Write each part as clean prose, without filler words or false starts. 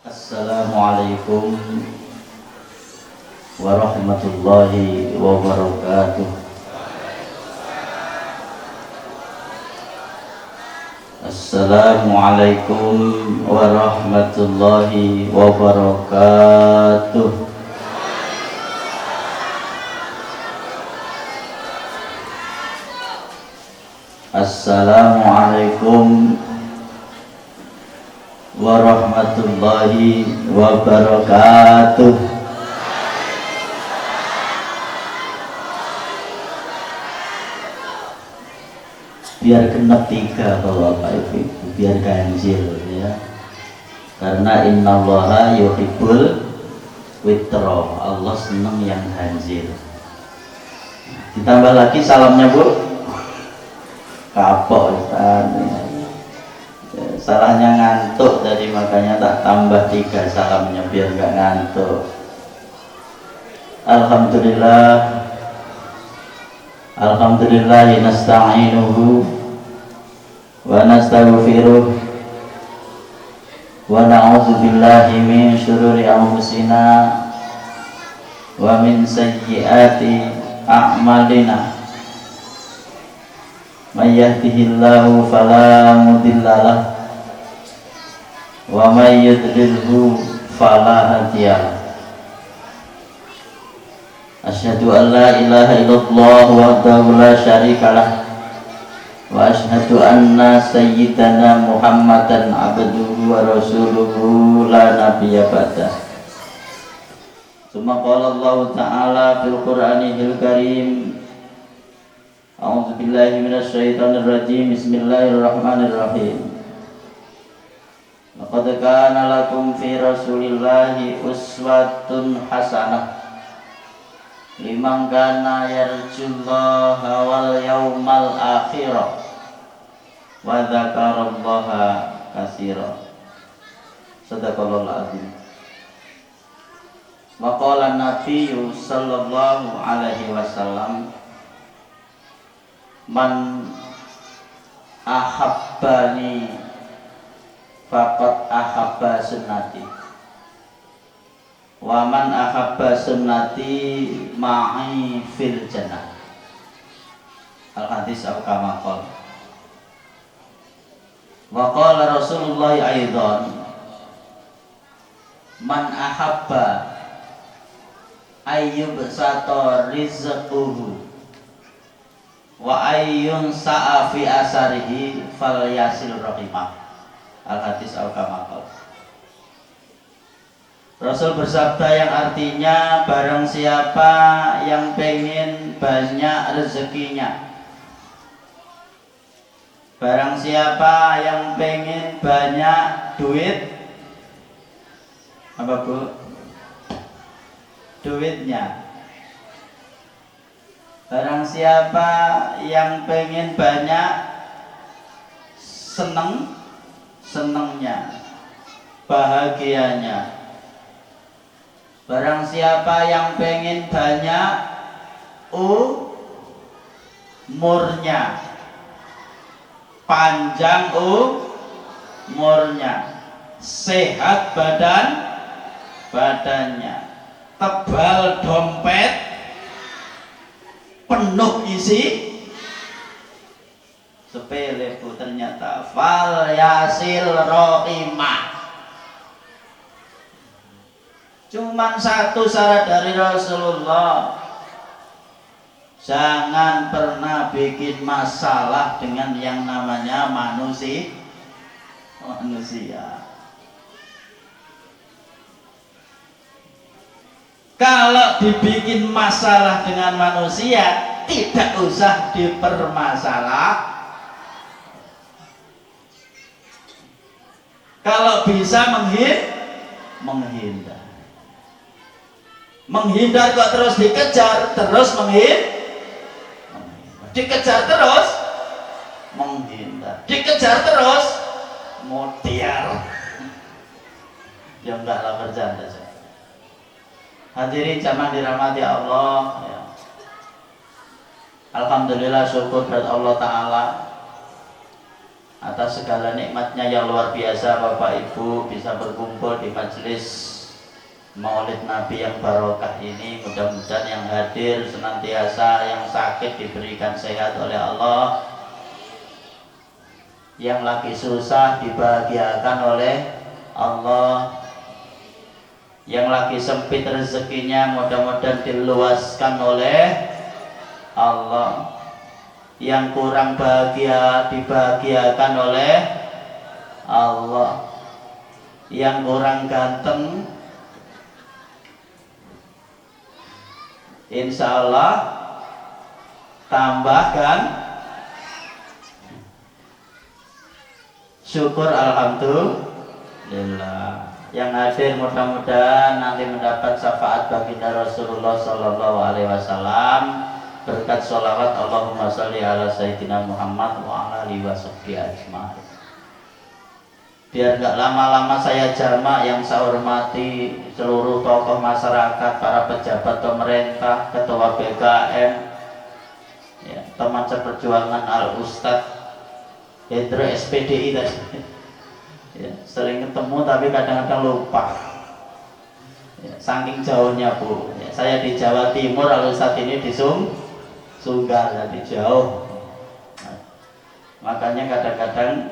Assalamualaikum warahmatullahi wabarakatuh. Assalamualaikum warahmatullahi wabarakatuh. Assalamualaikum warahmatullahi wabarakatuh. Biar genap 3 Bapak Ibu, biar ganjil ya. Karena innallaha yuhibbul witra, Allah senang yang ganjil. Ditambah lagi salamnya Bu. Kapok Ustaz. Salahnya ngantuk tadi, makanya tak tambah 3 salamnya biar gak ngantuk. Alhamdulillah nasta'inuhu wa nastaghfiruh wa na'udzu billahi min syururi anfusina wa min sayyiati a'malina. May yahdihillahu fala mudhillalah wa may yudlilhu fala hadiyalah. Asyhadu an la ilaha illallah wahdahu la syarikalah wa asyhadu anna sayyidana Muhammadan abduhu wa rasuluhu la nabiyya ba'dah. Tsumma qala Allah ta'ala fil Qur'anil Karim. A'udzu billahi minasy syaithanir rajim. Bismillahirrahmanirrahim. Laqad kana lakum fi Rasulillahi uswatun hasanah liman kana yarjullaha wal yawmal akhir wa dzakarallaha katsira. Shadaqallahul azim. Wa qala an-nabiyyu sallallahu alaihi wasallam, man ahabbani faqad ahabba sunnati wa man ahabba sunnati ma'i fil jannah. Al-hadis kama qala. Wa qala Rasulullah aidan, man ahabba ayyub sato rizquhu wa ayyun sa'a fi asarihi fal yasil rahimah. Al-hadis al-kamakal. Rasul bersabda yang artinya, barang siapa yang pengen banyak rezekinya, barang siapa yang pengen banyak duit, apa Bu? Duitnya. Barang siapa yang pengen banyak senengnya, bahagianya. Barang siapa yang pengen banyak umurnya, panjang umurnya, sehat badannya, tebal dompet, penuh isi. Sepele Bu, ternyata fal yasil rohimah. Cuman satu syarat dari Rasulullah, jangan pernah bikin masalah dengan yang namanya manusia. Kalau dibikin masalah dengan manusia, tidak usah dipermasalah. Kalau bisa menghindar. Menghindar kok terus dikejar, terus dikejar terus menghindar, dikejar terus mutiar. Ya enggaklah, bercanda saja. Hadirin jamaah dirahmati Allah ya. Alhamdulillah, syukur kepada Allah Ta'ala atas segala nikmatnya yang luar biasa Bapak Ibu bisa berkumpul di majelis Maulid Nabi yang barokah ini. Mudah-mudahan yang hadir senantiasa, yang sakit diberikan sehat oleh Allah, yang lagi susah dibahagiakan oleh Allah, yang lagi sempit rezekinya mudah-mudahan diluaskan oleh Allah, yang kurang bahagia dibahagiakan oleh Allah, yang kurang ganteng insya Allah tambahkan syukur alhamdulillah. Yang hadir mudah-mudahan nanti mendapat syafaat baginda Rasulullah Sallallahu Alaihi Wasallam berkat sholawat Allahumma sholli ala Sayyidina Muhammad wa ala alihi washabbihi ajma'in. Biar gak lama-lama saya jamak, yang saya hormati seluruh tokoh masyarakat, para pejabat pemerintah, ketua BKM, ya, teman seperjuangan Al Ustadz Hendro SPDI tadi. Ya, sering ketemu tapi kadang-kadang lupa. Ya, saking jauhnya Bu. Ya, saya di Jawa Timur, Al Ustadz ini di Sunggal, jadi jauh. Nah, makanya kadang-kadang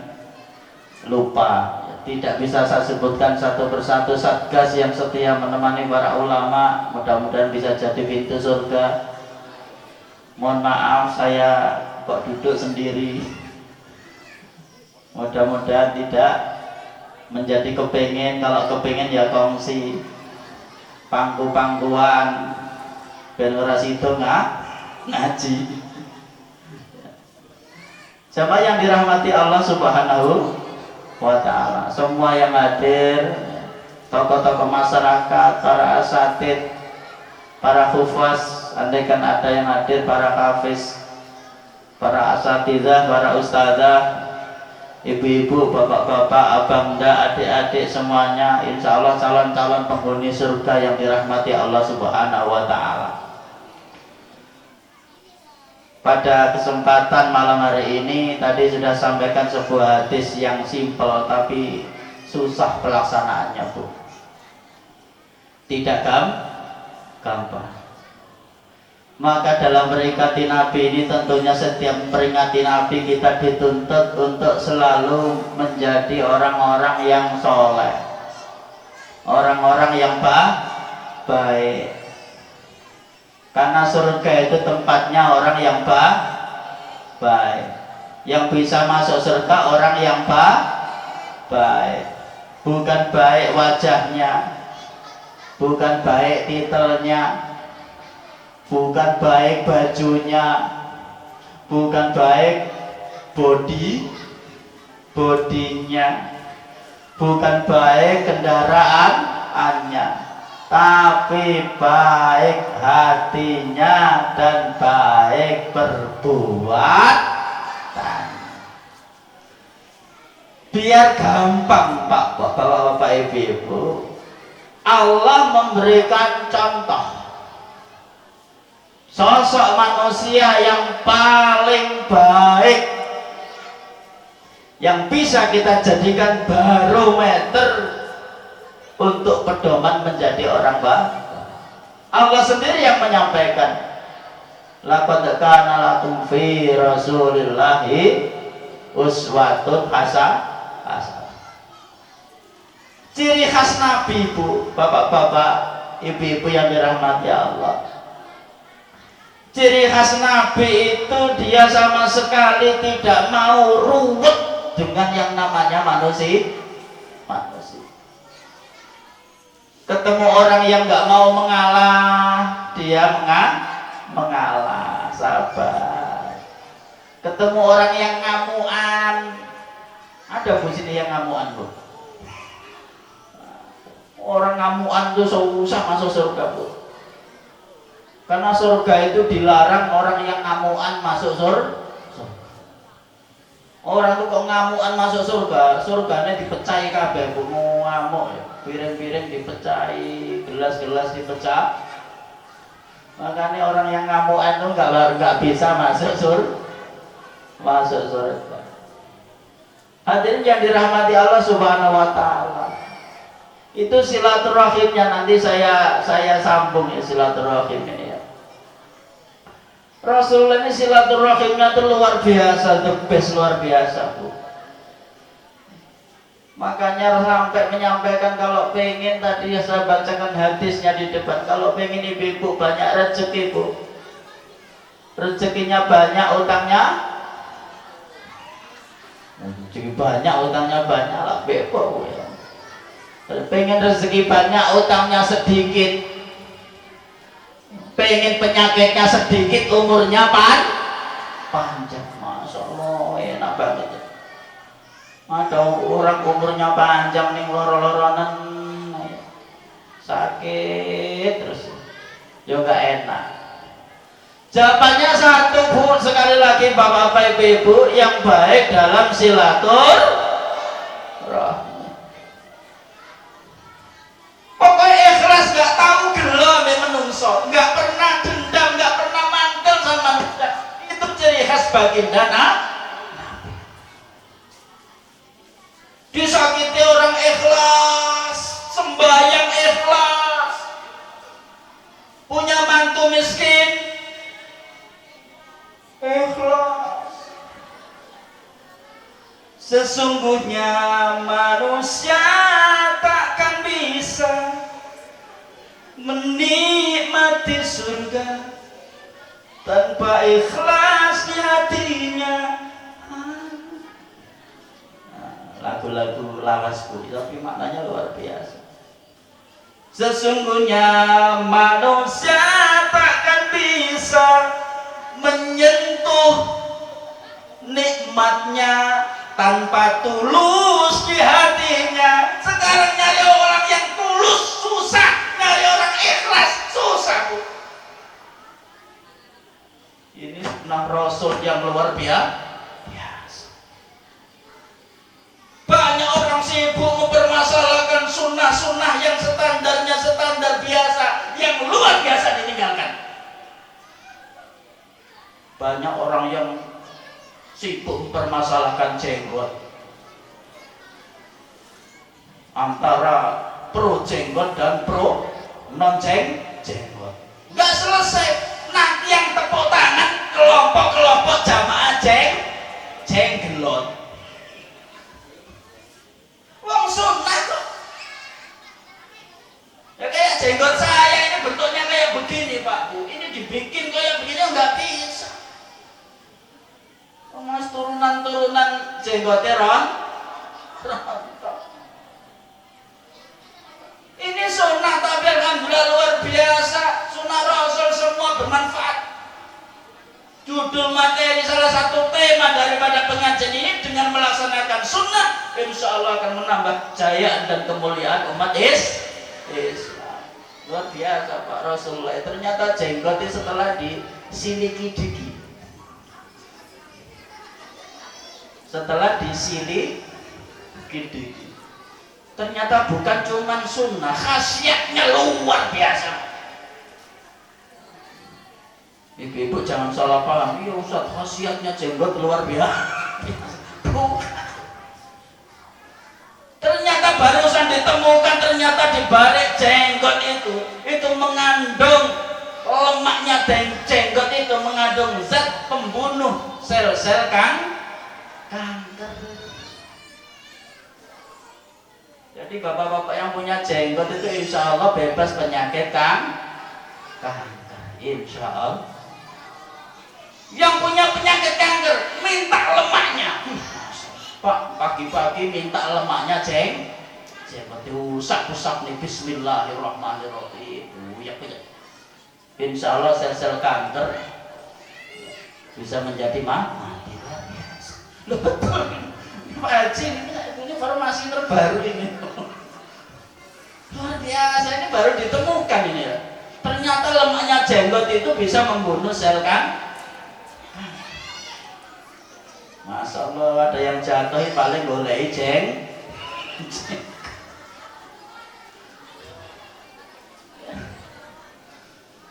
lupa. Ya, tidak bisa saya sebutkan satu persatu satgas yang setia menemani para ulama. Mudah-mudahan bisa jadi pintu surga. Mohon maaf saya kok duduk sendiri. Mudah-mudahan tidak menjadi kepengen. Kalau kepengen ya kongsi pangku-pangkuan ben ora sido ngaji. Siapa yang dirahmati Allah Subhanahu wa ta'ala, semua yang hadir, tokoh-tokoh masyarakat, para asatid, para hufaz, andaikan ada yang hadir, para hafiz, para asatidzah, para ustadzah, ibu-ibu, bapak-bapak, abangda, adik-adik semuanya, insya Allah calon-calon penghuni surga yang dirahmati Allah Subhanahu wa ta'ala. Pada kesempatan malam hari ini tadi sudah sampaikan sebuah hadis yang simpel tapi susah pelaksanaannya Bu. Tidak gampang. Maka dalam memperingati Nabi ini tentunya setiap memperingati Nabi kita dituntut untuk selalu menjadi orang-orang yang soleh, orang-orang yang baik. Karena surga itu tempatnya orang yang baik. Yang bisa masuk surga orang yang baik. Bukan baik wajahnya, bukan baik titelnya, bukan baik bajunya, bukan baik bodinya, bukan baik kendaraannya, tapi baik hatinya dan baik perbuatan. Biar gampang Pak, Bapak-bapak, Ibu-ibu, Allah memberikan contoh sosok manusia yang paling baik, yang bisa kita jadikan barometer untuk pedoman menjadi orang baik. Allah sendiri yang menyampaikan, laqad kana lakum fi rasulillahi uswatun hasanah. Ciri khas Nabi Bu, bapak-bapak, ibu-ibu yang dirahmati Allah, ciri khas Nabi itu dia sama sekali tidak mau ruwet dengan yang namanya manusia. Ketemu orang yang nggak mau mengalah, dia mengalah, sabar. Ketemu orang yang ngamuan, ada Bu sini yang ngamuan Bu. Orang ngamuan itu susah masuk surga Bu. Karena surga itu dilarang orang yang ngamuan masuk surga. Orang itu kok ngamuan masuk surga, surganya dipecahi kabeh Bu, ngamuk ya. Piring-piring dipecahi, gelas-gelas dipecah. Makanya orang yang ngamuan itu nggak bisa masuk surga. Hadirin yang dirahmati Allah Subhanahu wa taala. Itu silaturahimnya, nanti saya sambung ya silaturahim ini ya. Rasulullah ini silaturahimnya itu luar biasa, the best, luar biasa Bu. Makanya sampai menyampaikan kalau pengen, tadi saya bacakan hadisnya di depan, kalau pengen ibu-ibu banyak rezeki Bu, rezekinya banyak, utangnya rezeki banyak, utangnya banyak lah bebo ya. Pengen rezeki banyak, utangnya sedikit, pengen penyakitnya sedikit, umurnya panjang. Masya Allah enak banget. Ada orang umurnya panjang nih, loro-loronan sakit terus ya gak enak. Jawabannya satu Bu, sekali lagi Bapak Ibu yang baik dalam silaturahmi. Pokoknya ikhlas, gak tahu gelo menungso, gak pernah dendam, gak pernah mantel sama manusia. Itu ciri khas baginda Nabi. Disakiti orang ikhlas, sembahyang ikhlas, punya mantu miskin ikhlas. Sesungguhnya manusia takkan bisa menikmati surga tanpa ikhlas di hatinya. Lagu-lagu lawasku, tapi maknanya luar biasa. Sesungguhnya manusia takkan bisa menyentuh nikmatnya tanpa tulus di hatinya. Sekarang nyari orang yang tulus susah, nyari orang ikhlas susah Bu. Ini sunnah Rasul yang luar biasa. Banyak orang sibuk mempermasalahkan sunnah-sunnah yang standarnya standar biasa, yang luar biasa ditinggalkan. Banyak orang yang sibuk mempermasalahkan jenggot, antara pro jenggot dan pro non jenggot. Nggak selesai, nanti yang tepuk tangan kelompok-kelompok jamaah jenggelot. Wong sunnah kok. Ya kayak jenggot saya ini bentuknya kayak begini Pak Bu, ini dibikin kayak begini nggak bisa. Mas turunan jenggotnya rontok. Ini sunnah tapi alhamdulillah luar biasa. Sunnah Rasul semua bermanfaat. Judul materi salah satu tema daripada pengajian ini, dengan melaksanakan sunnah insya Allah akan menambah jaya dan kemuliaan umat Islam. Luar biasa Pak Rasulullah. Ternyata jenggotnya setelah disiliki diki, setelah disiliki diki, ternyata bukan cuman sunnah, khasiatnya luar biasa. Ibu-ibu jangan salah paham, iya Ustaz khasiatnya jenggot luar biasa. Ternyata barusan ditemukan, ternyata di balik jenggot itu mengandung lemaknya, dan jenggot itu mengandung zat pembunuh sel-sel kanker. Jadi bapak-bapak yang punya jenggot itu insya Allah bebas penyakit kanker, insya Allah. Yang punya penyakit kanker minta lemaknya, Pak, pagi-pagi minta lemaknya jenggot diusap-usap nih, bismillahirrahmanirrahim. Ya, insya Allah sel-sel kanker bisa menjadi mati. Loh betul Pak Haji, ini informasi terbaru ini. Luar biasa, ini baru ditemukan ini ya. Ternyata lemaknya jenggot itu bisa membunuh sel kanker. Masya Allah, ada yang jatuh paling golek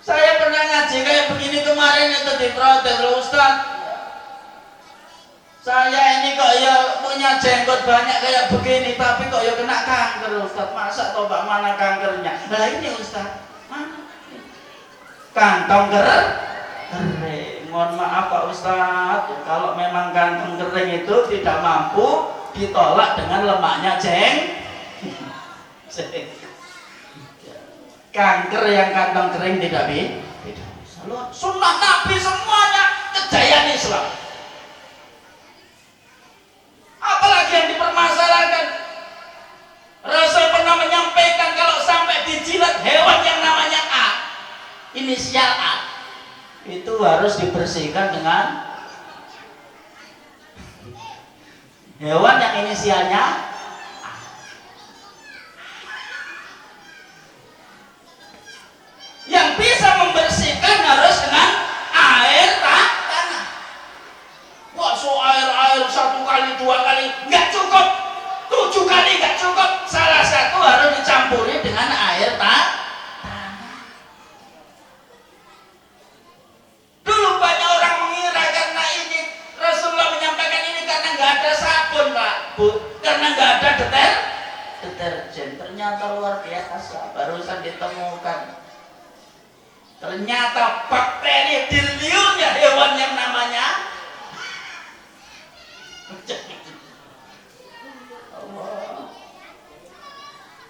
Saya pernah ngaji kayak begini kemarin itu diprotes loh Ustaz. Saya ini kok ya punya jenggot banyak kayak begini, tapi kok ya kena kanker Ustaz. Masa tobat mana kankernya? Nah ini Ustaz, mana? Kantong kering. Mohon maaf Pak Ustaz, kalau memang kantong kering itu tidak mampu ditolak dengan lemaknya kanker yang kantong kering tidak bisa. Sunnah Nabi semuanya kejayaan Islam. Apalagi yang dipermasalahkan. Rasul pernah menyampaikan kalau sampai dijilat hewan yang namanya A, inisial A, itu harus dibersihkan dengan hewan yang inisialnya A. Yang bisa membersihkan harus dengan air tanah. Wah, so air 1 kali 2 kali nggak cukup, 7 kali nggak cukup. Salah satu harus dicampuri dengan air tanah. Dulu banyak orang mengira karena ini Rasulullah menyampaikan ini karena nggak ada sabun Pak Bu, karena nggak ada deterjen. Ternyata luar biasa, barusan ditemukan. Ternyata bakteri di liurnya hewan yang namanya Allah.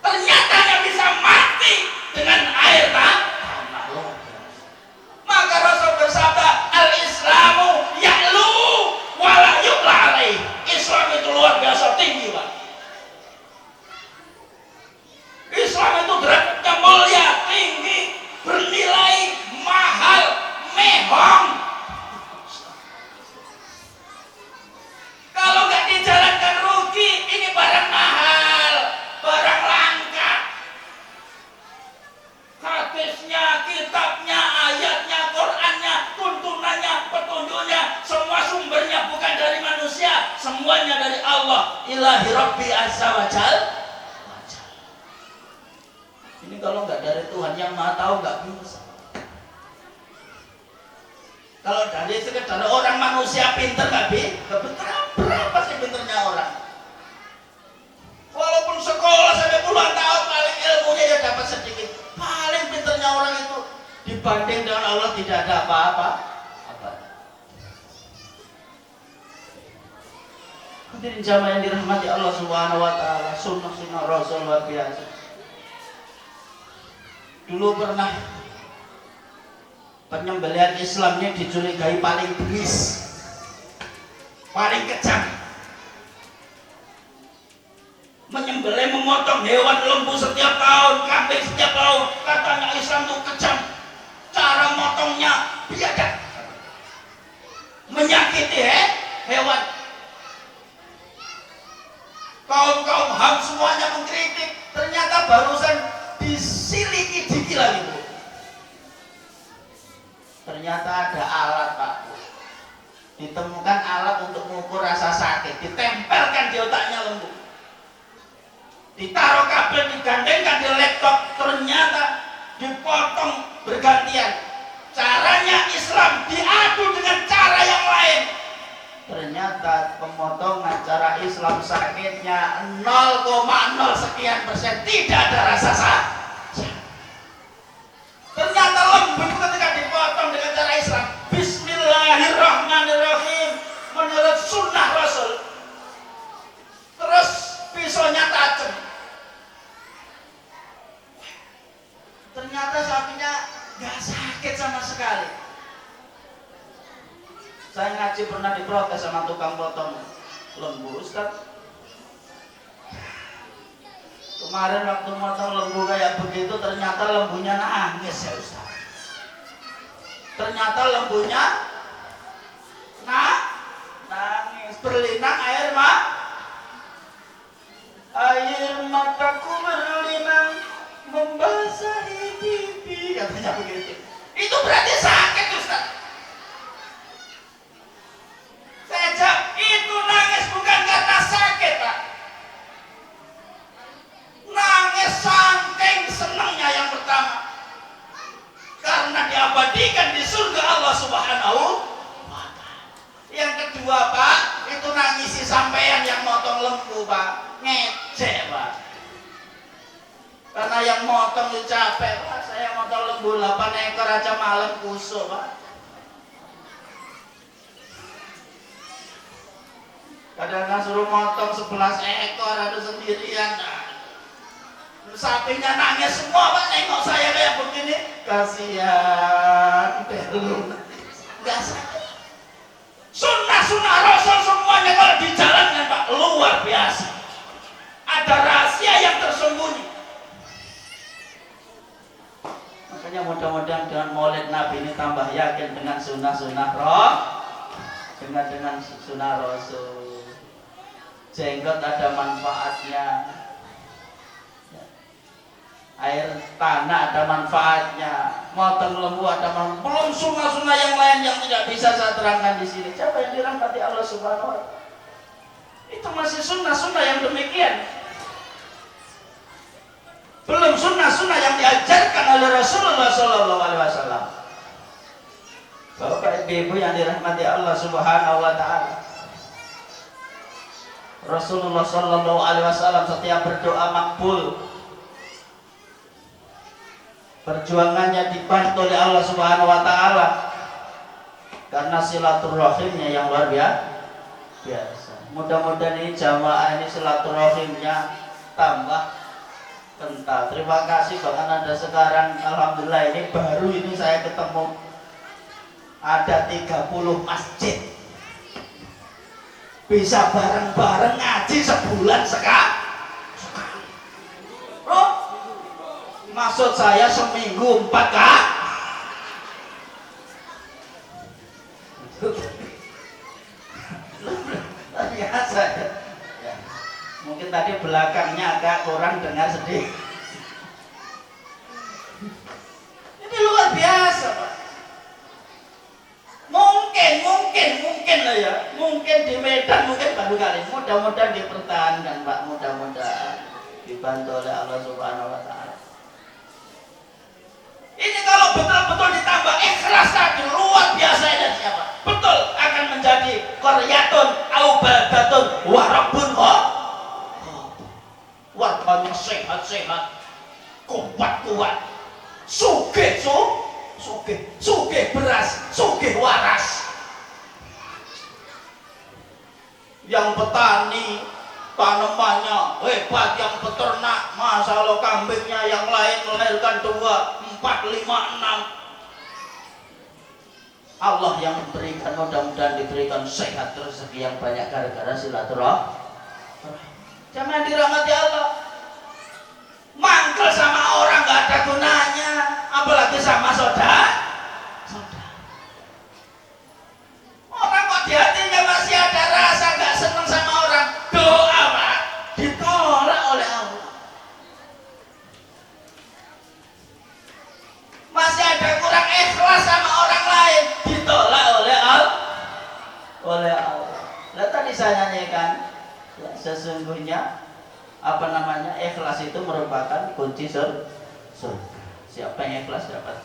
Ternyata yang bisa mati dengan air tanah. Maka Rasul bersabda, al-Islamu ya'lu wala yu'la alaih. Islam itu luar biasa tinggi Pak. Islam itu derajatnya mulia, tinggi, bernilai, mahal, mehong. Kalau nggak dijalankan rugi. Ini barang mahal, barang langka. Hadisnya, kitabnya, ayatnya, Qur'annya, tuntunannya, petunjuknya, semua sumbernya bukan dari manusia, semuanya dari Allah. Ilahi Rabbi Azza wa Jal. Ini kalau nggak dari Tuhan yang Maha Tahu nggak bisa. Kalau dari sekedar orang manusia pinter nggak bisa. Berapa sih pinternya orang? Walaupun sekolah sampai puluhan tahun, paling ilmunya ya dapat sedikit. Paling pinternya orang itu dibanding dengan Allah tidak ada apa-apa. Hadirin jamaah yang dirahmati Allah Subhanahu wa taala, sunnah Rasul luar biasa. Dulu pernah penyembelihan Islamnya dicurigai paling bengis, paling kejam. Menyembelih, memotong hewan lembu setiap tahun, kambing setiap tahun. Katanya Islam itu kejam, cara motongnya biadab, menyakiti hewan. Kaum HAM semuanya mengkritik. Ternyata barusan disiliki dikit lagi Bu. Ternyata ada alat Pak. Ditemukan alat untuk mengukur rasa sakit, ditempelkan di otaknya lembu, ditaruh kabel, digandengkan di laptop. Ternyata dipotong bergantian. Caranya Islam diadu dengan cara yang lain. Ternyata pemotongan cara Islam sakitnya 0,0 sekian persen, tidak ada rasa sakit. Ternyata lembu itu ketika dipotong dengan cara Islam, Bismillahirrahmanirrahim, menurut sunnah Rasul, terus pisaunya tajam. Ternyata sapinya gak sakit sama sekali. Saya ngaji pernah diprotes sama tukang potong lembu, Ustaz. Kemarin waktu potong lembu kayak begitu, ternyata lembunya nangis ya Ustaz. Ternyata lembunya nangis, berlinang air mataku berlinang membasahi pipi, katanya begitu. Itu berarti sakit Ustaz. Saya jawab, itu nangis bukan karena sakit Pak. Nangis saking senangnya yang pertama, karena diabadikan di surga Allah Subhanahu wa ta'ala. Yang kedua Pak, itu ngecek Pak. Karena yang motong itu capek Pak. Saya motong lembu 8 ekor aja malam kusuk Pak. Kadang-kadang suruh motong 11 ekor ada sendirian. Sapinya nangis semua Pak, nengok saya kayak begini. Kasihan belum. Enggak sakit. Sunnah-sunnah Rasul semuanya kalau dijalankan Pak luar biasa. Ada rahasia yang tersembunyi. Makanya mudah-mudahan dengan maulid Nabi ini tambah yakin dengan sunnah-sunnah Roh, dengan sunnah Rasul. Jenggot ada manfaatnya, air tanah ada manfaatnya, motong lembu ada manfaat. Belum sunnah-sunnah yang lain yang tidak bisa saya terangkan di sini. Siapa yang dirahmati Allah Subhanahu wa Ta'ala? Itu masih sunnah-sunnah yang demikian. Belum sunnah-sunnah yang diajarkan oleh Rasulullah Sallallahu Alaihi Wasallam. Bapak ibu yang dirahmati Allah Subhanahu wa Ta'ala, Rasulullah Sallallahu Alaihi Wasallam setiap berdoa makbul, perjuangannya dibantu oleh Allah Subhanahu Wa Taala karena silaturahimnya yang luar biasa. Mudah-mudahan ini jamaah ini silaturahimnya tambah kental. Terima kasih bahkan ada sekarang, alhamdulillah ini baru ini saya ketemu ada 30 masjid. Bisa bareng-bareng ngaji sebulan sekali. Oh, maksud saya seminggu 4 kali. Biasa ya. Mungkin tadi belakangnya agak kurang dengar sedikit. Ini luar biasa Pak. Mungkin lah ya, mungkin di Medan mungkin baru kali. Mudah-mudahan dipertahankan Pak, mudah-mudahan dibantu oleh Allah Subhanahu Wa Taala. Ini kalau betul-betul ditambah ikhlas tadi luar biasa ya siapa? Betul akan menjadi qaryatun au baldatun wa rabbun kok. Warganya sehat-sehat, kuat-kuat, sugih beras, sugih waras. Yang petani tanamannya hebat, yang peternak masalah kambingnya yang lain melahirkan 2, 4, 5, 6. Allah yang memberikan, mudah-mudahan diberikan sehat rezeki yang banyak gara-gara silaturahim. Jangan dirahmati Allah. Mangkel sama orang gak ada gunanya, apalagi sama saudara. Orang kok di hatinya masih ada rasa gak senang sama orang, doa Pak ditolak oleh Allah. Masih ada kurang ikhlas sama orang lain, ditolak oleh Allah. Lah tadi saya nyanyikan ya, sesungguhnya ikhlas itu merupakan kunci surga. Siapa yang ikhlas dapat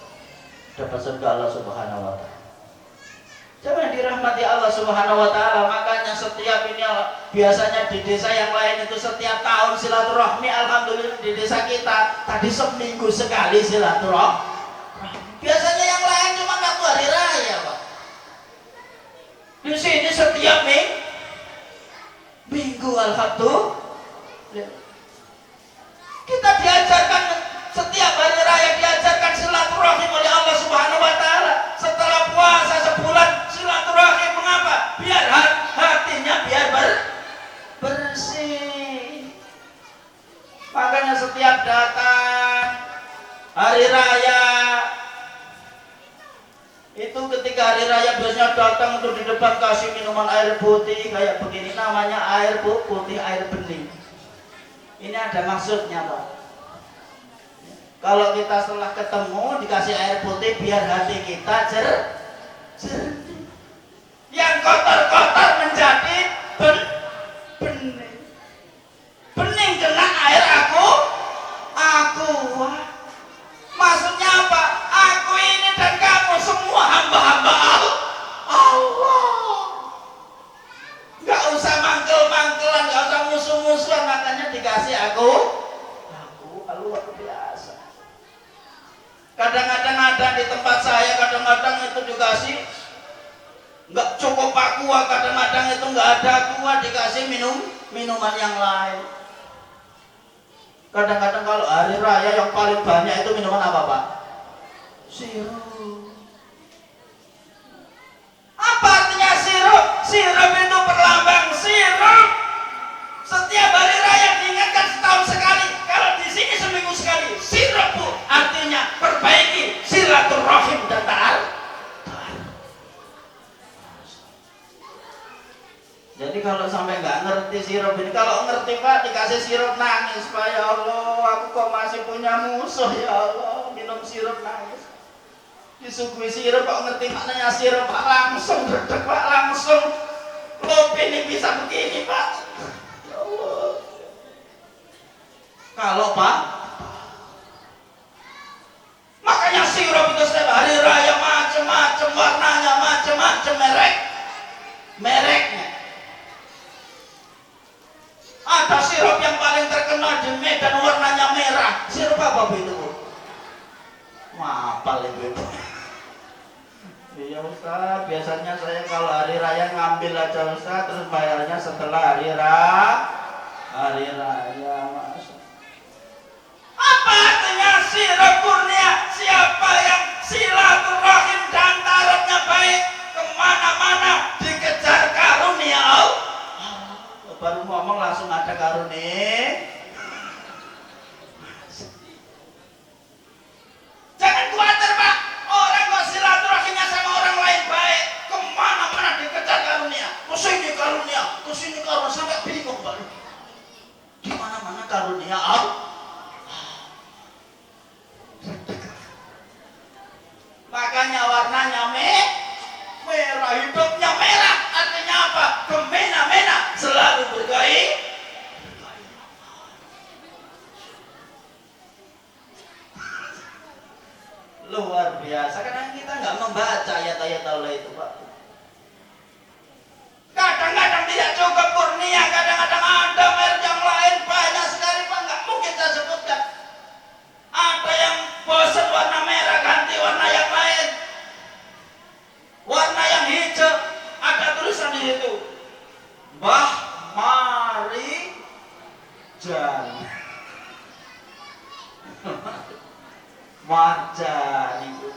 surga Allah Subhanahu Wa Ta'ala. Jangan dirahmati Allah Subhanahu Wa Ta'ala. Makanya setiap ini biasanya di desa yang lain itu setiap tahun silaturahmi. Alhamdulillah di desa kita tadi seminggu sekali silaturahmi. Biasanya yang lain cuma waktu hari raya Pak. Di sini setiap minggu alhamdulillah. Kita diajarkan setiap hari raya, diajarkan silaturahim oleh Allah Subhanahu Wa Ta'ala. Setelah puasa sebulan silaturahim, mengapa? Biar hatinya biar bersih. Makanya setiap datang hari raya itu, ketika hari raya biasanya datang untuk di depan kasih minuman air putih kayak begini, namanya air putih, air bening. Ini ada maksudnya Pak. Kalau kita setelah ketemu dikasih air putih biar hati kita jernih. Yang kotor-kotor menjadi bening. Bening kena air aku. Wah. Maksudnya apa? Aku ini dan kamu semua hamba-hamba Allah. Gak usah mangkel-mangkelan, gak usah musuh-musuhan. laku luar biasa. Kadang-kadang ada di tempat saya, kadang-kadang itu dikasih nggak cukup aqua, kadang-kadang itu nggak ada aqua, dikasih minuman yang lain. Kadang-kadang kalau hari raya yang paling banyak itu minuman apa Pak? Sirup. Apa artinya sirup? Sirup itu perlambang sirup. Setiap hari raya diingatkan setahun sekali. Kalau di sini seminggu sekali. Sirup Bu, artinya perbaiki silaturahim dan ta'al. Jadi kalau sampai nggak ngerti sirup ini, kalau ngerti Pak dikasih sirup nangis Pak, ya Allah, aku kok masih punya musuh ya Allah, minum sirup nangis. Disuguhi sirup kok ngerti maknanya sirup Pak, langsung redek Pak, langsung lope ini bisa begini Pak. Ya Allah. Kalau Pak, makanya sirup itu setiap hari raya macam-macam warnanya, macam-macam mereknya. Ada sirup yang paling terkenal di Medan warnanya merah. Sirup apa itu Bu? Mapal itu. Iya Ustaz, biasanya saya kalau hari raya ngambil aja Ustaz, terus bayarnya setelah hari raya Mas. Apa artinya sirup kurnia? Siapa yang silaturahim dan tarafnya baik, kemana-mana dikejar karunia Allah. Baru ngomong langsung ada karunia. Jangan khawatir Pak, orang kok silaturahimnya sama orang lain baik, kemana-mana dikejar karunia, kesini karunia, sampai bingung Pak. Di mana-mana karunia Allah. Makanya warnanya merah, hidupnya merah, artinya apa? Gemena-mena, selalu bergaih. Luar biasa, karena kita nggak membaca ayat-ayat Allah itu Pak. Kadang-kadang tidak cukup kurnia, kadang-kadang ada merek yang lain banyak sekali Pak, nggak mungkin saya sebutkan. Ada yang bosan warna merah ganti warna yang lain, warna yang hijau, ada tulisan di situ Mbah Mari Jan Marjan itu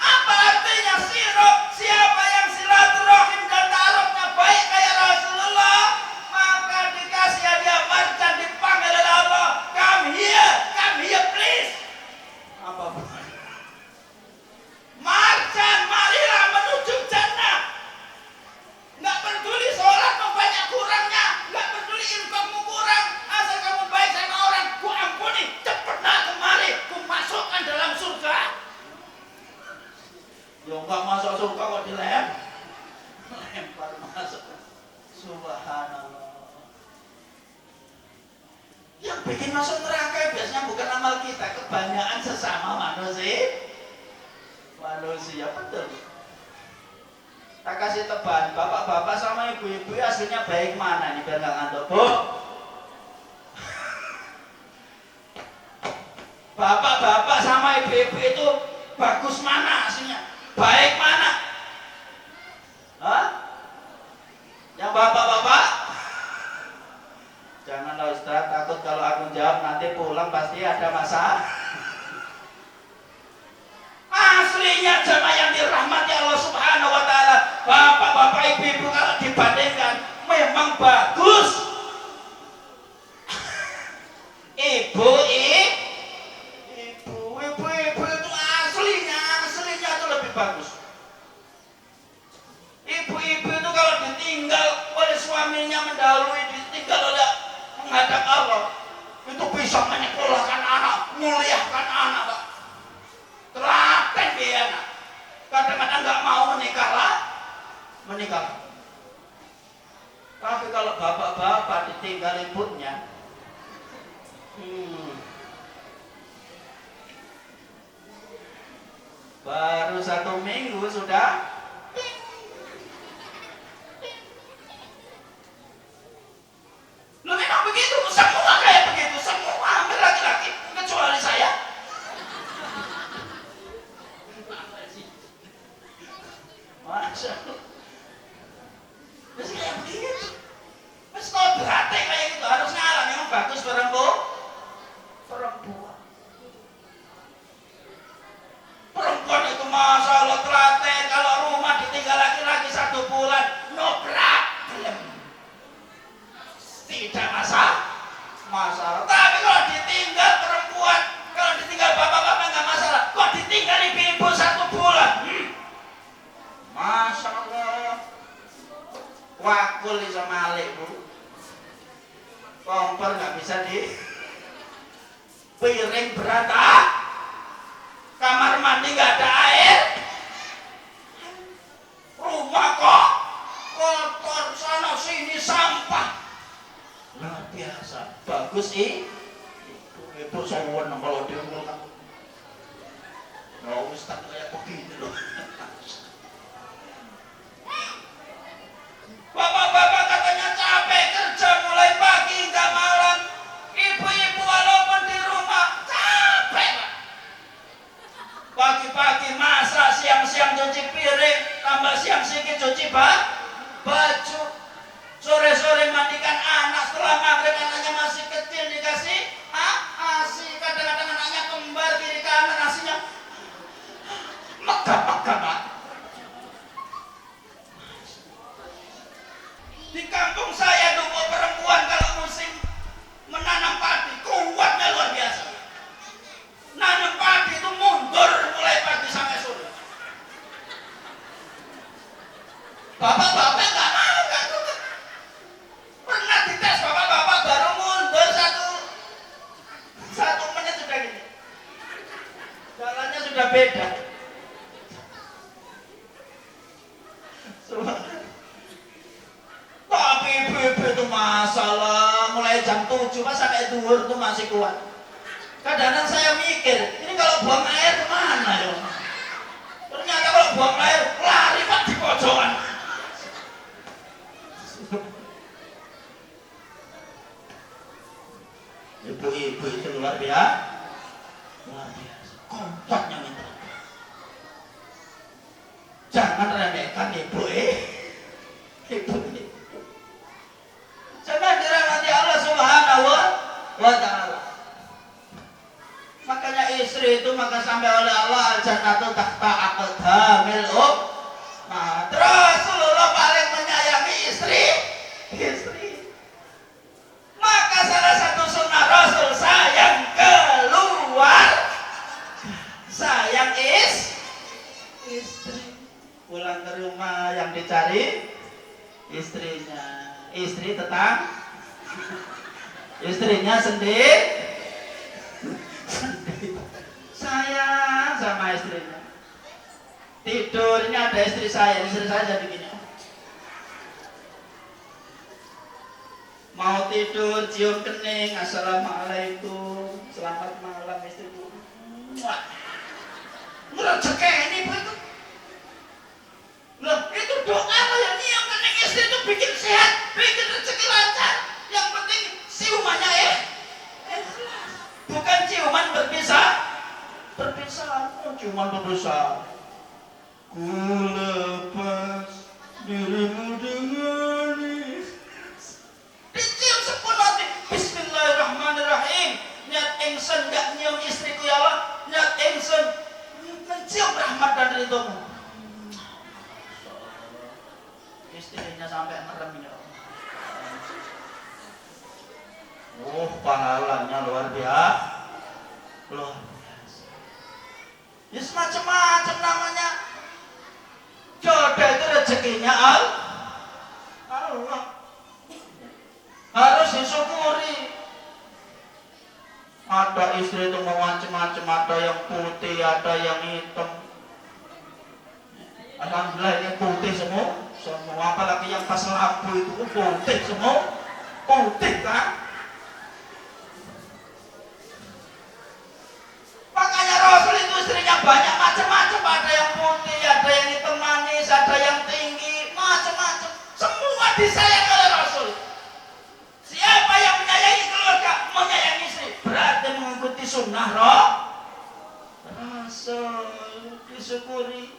apa artinya sirup? Siapa yang silaturahim dan ta'arufnya baik kayak Rasulullah, maka dikasih hadiah marjan, dipanggil oleh Allah, come here please. Apa marjan, marilah menuju jannah. Nggak peduli sholatmu banyak kurangnya, nggak peduli infakmu kurang, asal kamu baik sama orang, ku ampuni, cepatlah kemari, ku masukkan dalam surga. Ya nggak masuk surga kok dilempar masuk. Subhanallah. Yang bikin masuk neraka biasanya bukan amal kita, kebanyakan sesama manusia betul. Tak kasih teban, bapak-bapak sama ibu-ibu aslinya baik mana nih biar nggak ngantuk Bu? Bapak-bapak sama ibu-ibu itu bagus mana aslinya? Baik mana? Hah? Yang bapak-bapak? Janganlah Ustaz, takut kalau aku jawab nanti pulang pasti ada masalah. Aslinya jamaah yang dirahmati Allah Subhanahu wa Ta'ala, bapak-bapak ibu-ibu kalau dibandingkan memang bagus. Ibu itu aslinya itu lebih bagus. Ibu-ibu itu kalau ditinggal oleh suaminya mendahului, ditinggal oleh menghadap Allah, itu bisa menyekolahkan anak, muliakan anak Pak. Telaten dia anak. Kadang-kadang nggak mau menikah. Tapi kalau bapak-bapak ditinggal ibunya, baru 1 minggu sudah lu tidak masalah. Tapi kalau ditinggal perempuan, kalau ditinggal bapak-bapak nggak masalah. Kok ditinggal ibu-ibu 1 bulan? Masya Allah. Wakul sama alik bu. Kompor nggak bisa di piring berat kamar mandi nggak ada air, rumah kok kotor, sana sini sampah, luar biasa. Bagus ibu sowan kalau dia ngomong nggak ustaz kayak begini loh. Bapak-bapak katanya capek kerja mulai pagi hingga malam. Ibu-ibu walaupun di rumah capek Pak. Pagi-pagi masak, siang-siang cuci piring, tambah siang sedikit cuci baju, sore-sore mandikan anak, setelah maghrib anaknya masih kecil dikasih ASI, kadang-kadang anaknya kembar kiri kanan asinya megah-megah Pak. Di kampung saya dulu perempuan kalau musim menanam padi kuatnya luar biasa. Nanam padi itu mundur mulai pagi sampai sore. Bapak-bapak nggak mau, nggak suka. Pernah dites bapak-bapak baru mundur satu menit sudah gini. Jalannya sudah beda. Tapi ibu-ibu itu masalah mulai jam 7 Pak sampai duhur itu masih kuat. Kadang-kadang saya mikir, ini kalau buang air kemana ya? Ternyata kalau buang air lari Pak di pojokan. Ibu-ibu itu luar biasa, kontraknya minta. Jangan remehkan ibu. Jangan dirahmati Allah Subhanahu wa Ta'ala. Makanya istri itu maka sampai oleh Allah al-jannatu tahta aqdamil ummah. Rasulullah paling menyayangi istri. Maka salah satu sunnah Rasul sayang keluar, sayang istri. Pulang ke rumah yang dicari istrinya. Istri tetang, istrinya sendiri, sayang sama istrinya. Tidur, ini ada istri saya jadi gini. Mau tidur, cium kening, assalamualaikum, selamat malam istriku. Rezeki ini bu itu. Loh, itu doa yang nyium kening istri itu bikin sehat, bikin rezeki lancar. Yang penting ciumannya ikhlas. Bukan ciuman berpisah. Ciuman berpisah. Ku lepas dirimu dengan dicium sepenuh hati. Bismillahirrahmanirrahim. Niat ingsun gak nyium istriku ya Allah. Niat ingsun mencium rahmat dan ridhomu. Istrinya sampai merem ya. Pahalanya luar biasa. Ya semacam-macam namanya. Jodoh itu rezekinya Allah. Harus disyukuri. Ada istri itu mau macam-macam, ada yang putih, ada yang hitam. Alhamdulillah ini putih semua, apalagi yang pas labu itu putih semua, putih kan? Makanya Rasul itu istrinya banyak macam-macam, ada yang putih, ada yang hitam manis, ada yang tinggi, macam-macam. Semua disayang oleh Rasul. Siapa yang menyayangi keluarga, menyayangi istri, berarti mengikuti sunnah Rasul. Disyukuri.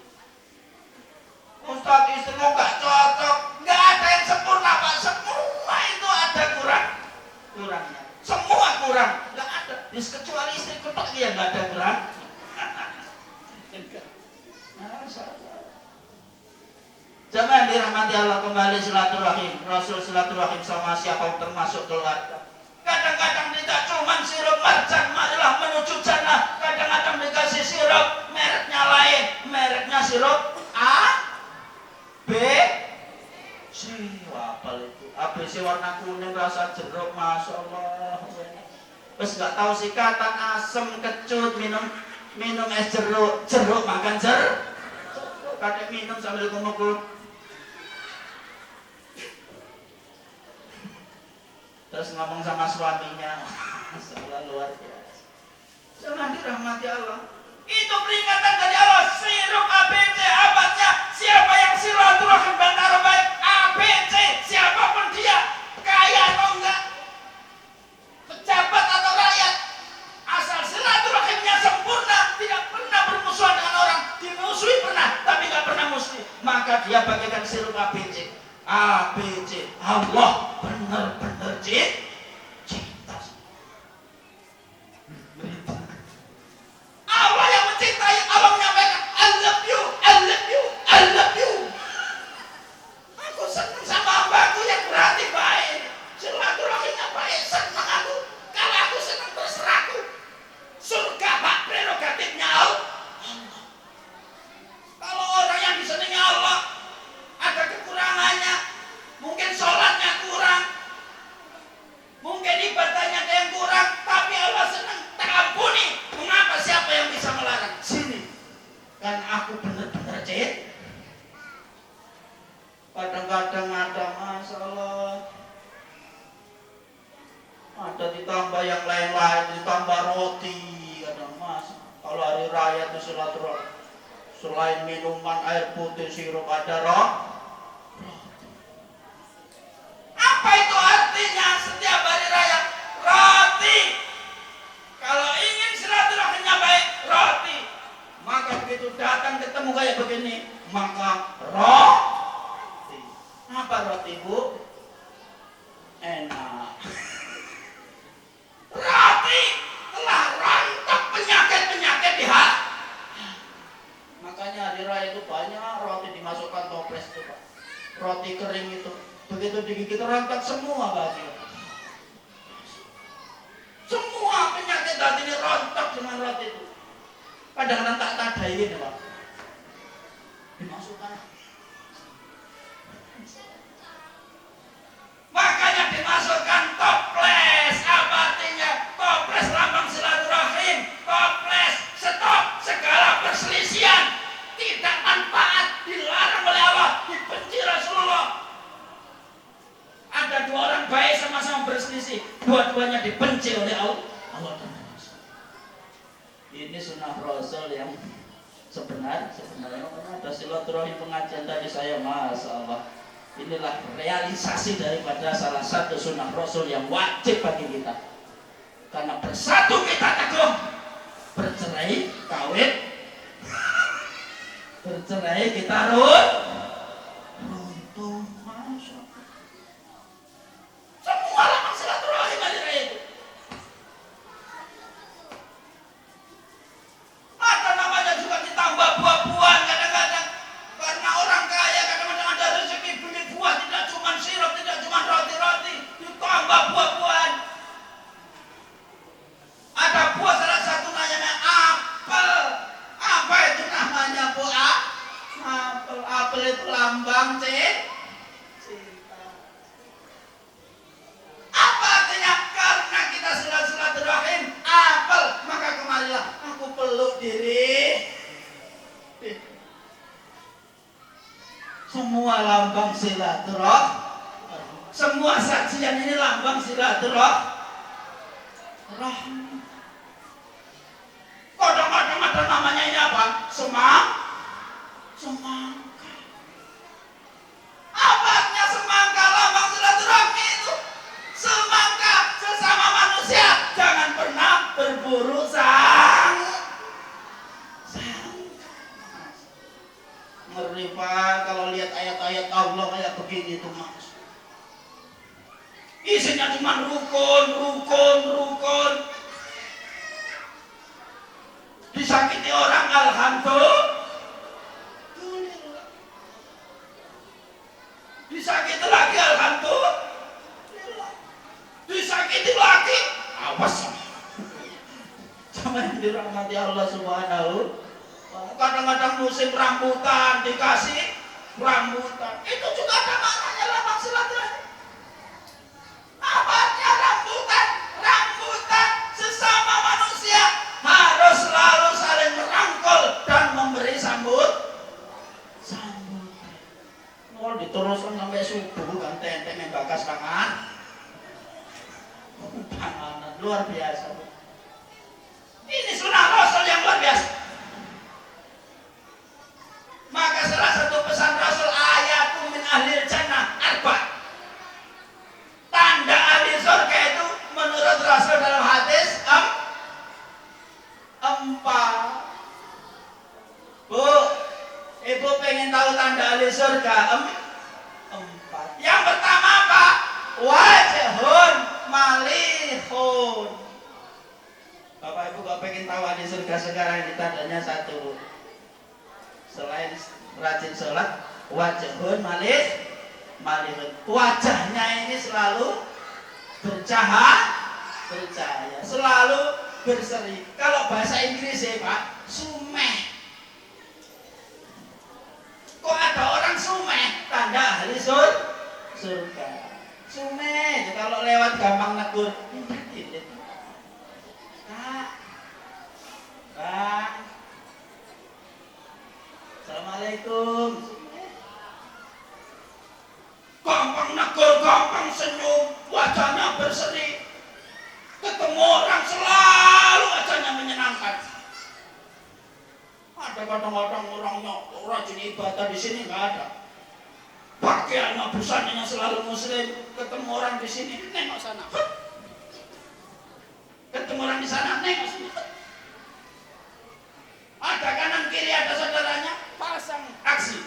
Ustaz istrimu gak cocok, gak ada yang sempurna Pak, semua itu ada kurangnya, semua kurang, gak ada, kecuali istri ketok dia gak ada kurang. Jangan dirahmati Allah, kembali silaturahim. Rasul silaturahim sama siapa termasuk keluarga. Kadang-kadang tidak cuma sirup marjan, marilah menuju jannah. Kadang-kadang dikasih sirup, mereknya lain, mereknya sirup A, B, C. Apa itu? ABC warna kuning, rasa jeruk, masya Allah. Terus nggak tahu sikatan, asem, kecut, minum es jeruk makan jeruk. Kadang minum sambil kumukul. Terus ngomong sama suaminya, masalah luar biasa. Jangan dirahmati Allah. Itu peringatan dari Allah. Sirup ABC abadnya. Siapa yang silaturahim antara baik ABC, siapapun dia, kaya atau enggak, pejabat atau rakyat, asal silaturahimnya sempurna, tidak pernah bermusuhan dengan orang, dimusuhi pernah, tapi nggak pernah musuh, maka dia bagaikan sirup ABC. ABC, Allah benar-benar cinta. Allah yang mencintai, Allah menyampaikan I love you, I love you, I love you. Aku senang sama hambaku yang berarti baik, silaturahimnya baik, senang aku. Kalau aku senang terserah aku. Surga hak prerogatifnya Allah. Kalau orang yang disenangi Allah ada kekurangannya, mungkin sholatnya kurang, mungkin ibadahnya ada yang kurang, tapi Allah senang, tak ampuni. Mengapa, siapa yang bisa melarang? Sini, kan aku benar-benar cinta. Kadang-kadang ada masalah, ada ditambah yang lain-lain, ditambah roti, kadang mas. Kalau hari raya itu silaturahmi, selain minuman air putih, sirup, ada roti. Apa itu artinya setiap hari raya? Roti. Kalau ingin silaturahimnya baik, roti. Maka begitu datang ketemu kayak begini, maka roti. Apa roti, Bu? Enak. Roti telah rontok penyakit-penyakit di hati. Makanya hari raya itu banyak roti dimasukkan toples itu, Pak. Roti kering itu. Begitu digigit rontok semua baju. Semua penyakit hati ini rontok dengan roti itu. Kadang-kadang tak tadain, Pak. Dimasukkan. Makanya dimasukkan toples. Apa artinya? Toples lambang silaturahim. Toples stop segala perselisihan. Tidak manfaat, dilarang oleh Allah, dibenci Rasulullah. Ada dua orang baik sama-sama berselisih, dua-duanya dibenci oleh Allah dan Rasul. Ini sunnah Rasul yang sebenarnya ada silaturahim pengajian tadi saya, masya Allah. Inilah realisasi daripada salah satu sunnah Rasul yang wajib bagi kita. Karena bersatu kita teguh, bercerai kawin, bercerai kita runtuh, masya Allah. Semua lambang silaturahim hari raya itu. Ada namanya juga ditambah buah-buahan kadang-kadang. Karena orang kaya kadang-kadang ada rezeki beli buah, tidak cuma sirup, tidak cuma roti-roti, ditambah buah-buahan. Ada buah salah satu namanya apel. Apa itu namanya, Bu? Apel. Apel itu lambang cinta. Apa artinya? Karena kita silaturahim apel, maka kemarilah aku peluk diri. Semua lambang silaturahim. Semua sajian ini lambang silaturahim. Kadang-kadang ada namanya ini apa? Semangka. Apa artinya semangka? Lambang silaturahmi itu. Semangka sesama manusia, jangan pernah berburu sangka. Ngeri, Pak, kalau lihat ayat-ayat Allah kayak begini tuh, Mas. Isinya cuma rukun. Disakiti orang, alhamdulillah. Disakiti lagi, alhamdulillah. Disakiti lagi, awas. Sama yang dirahmati Allah Subhanahu. Kadang-kadang musim rambutan dikasih rambutan, itu juga ada maknanya lambang silaturahmi. Apanya rambutan? Rambutan sesama manusia harus selalu saling merangkul dan memberi sambutan. Kalau diteruskan sampai subuh kan tenteng yang bakas tangan luar biasa. Ini sunnah Rasul yang luar biasa. Maka salah satu pesan Rasul, ayatun min ahlil jannah arba. Tanda ahli surga itu menurut Rasul dalam hadis empat. Bu, ibu pengen tahu tanda ahli surga? Empat. Yang pertama apa? Wajhun malihun. Bapak ibu gak pengen tahu ahli surga sekarang, ini tandanya satu. Selain rajin sholat, wajhun malihun. Wajahnya ini selalu bercahaya, selalu berseri. Kalau bahasa Inggris ya Pak, sumeh. Kok ada orang sumeh? Tanda ahli surga. Sumeh, kalau lewat gampang negur. Bang, Assalamualaikum. Gampang negur, gampang senyum, wajahnya berseri. Ketemu orang selalu wajahnya menyenangkan. Ada kadang-kadang orangnya rajin ibadah, di sini nggak ada. Pakaiannya busanya selalu muslim. Ketemu orang di sini, nengok sana. Ketemu orang di sana, nengok sini. Ada kanan kiri, ada saudaranya, pasang aksi.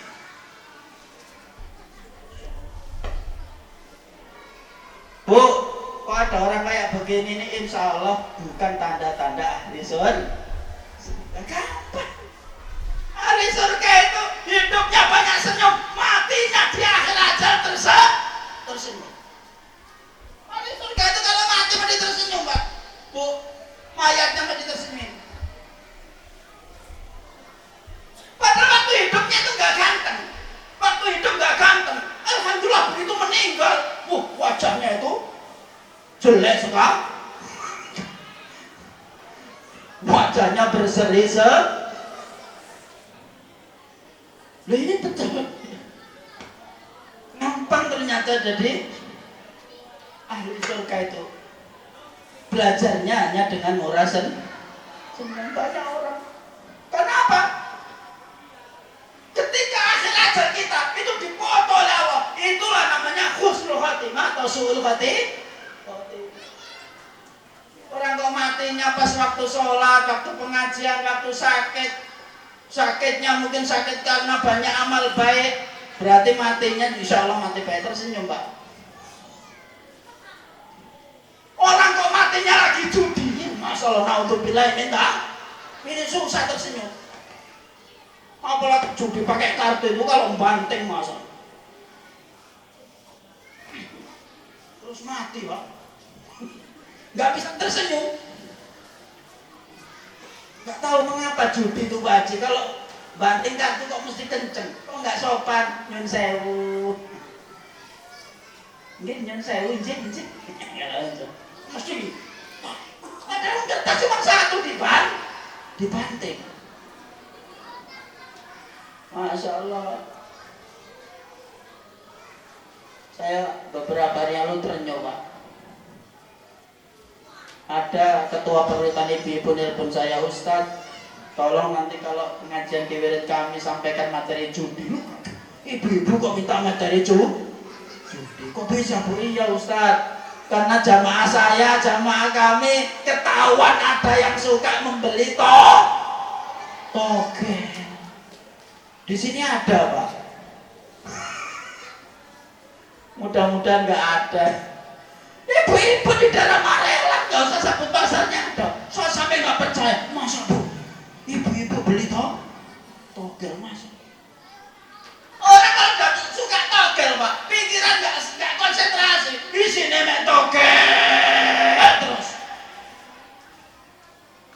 Bu, kok ada orang kayak begini nih, insya Allah bukan tanda-tanda ahli surga. Kapan? Ahli surga itu hidupnya banyak senyum, matinya di akhir ajal tersenyum. Ahli surga itu kalau mati mati tersenyum, Pak. Bu, mayatnya mati tersenyum. Padahal waktu hidupnya itu gak ganteng. Waktu hidup gak ganteng. Alhamdulillah begitu meninggal, wajahnya itu jelek sekali. Wajahnya berseri-seri. Loh ini betul. Gampang ternyata jadi ahli surga itu. Belajarnya hanya dengan murah senang. Banyak orang. Kenapa? Ketika akhir ajal kita itu dipoto oleh Allah, itulah namanya husnul khatimah atau su'ul khatimah. Orang kok matinya pas waktu sholat, waktu pengajian, waktu sakit. Sakitnya mungkin sakit karena banyak amal baik, berarti matinya insya Allah mati baik, tersenyum Pak. Orang kok matinya lagi judi, masalah naudzubillah ini susah tersenyum. Apalagi judi pakai kartu itu kalau banting masa terus mati Pak, nggak bisa tersenyum. Nggak tahu mengapa judi itu wajib. Kalau banting kartu kok mesti kenceng, kok nggak sopan. Nyun sewu, nyun sewu, injek mesti. Padahal kertas cuma satu dibanting. Masya Allah. Saya beberapa hari lalu terenyuh Pak. Ada ketua perwitan ibu-ibu nelpon saya, Ustadz, tolong nanti kalau pengajian di wirid kami sampaikan materi judi. Ibu-ibu kok minta materi judi? Kok bisa Bu? Iya Ustadz, karena jamaah saya, jamaah kami ketahuan ada yang suka membeli token. Di sini ada Pak. Mudah-mudahan nggak ada. Ibu-ibu di dalam Marelang nggak usah sebut pasarnya ada. Saya sampai nggak percaya. Masa Bu? Ibu-ibu beli togel masa? Orang kalau nggak suka togel togel Pak, pikiran nggak konsentrasi, isinya mek togel terus.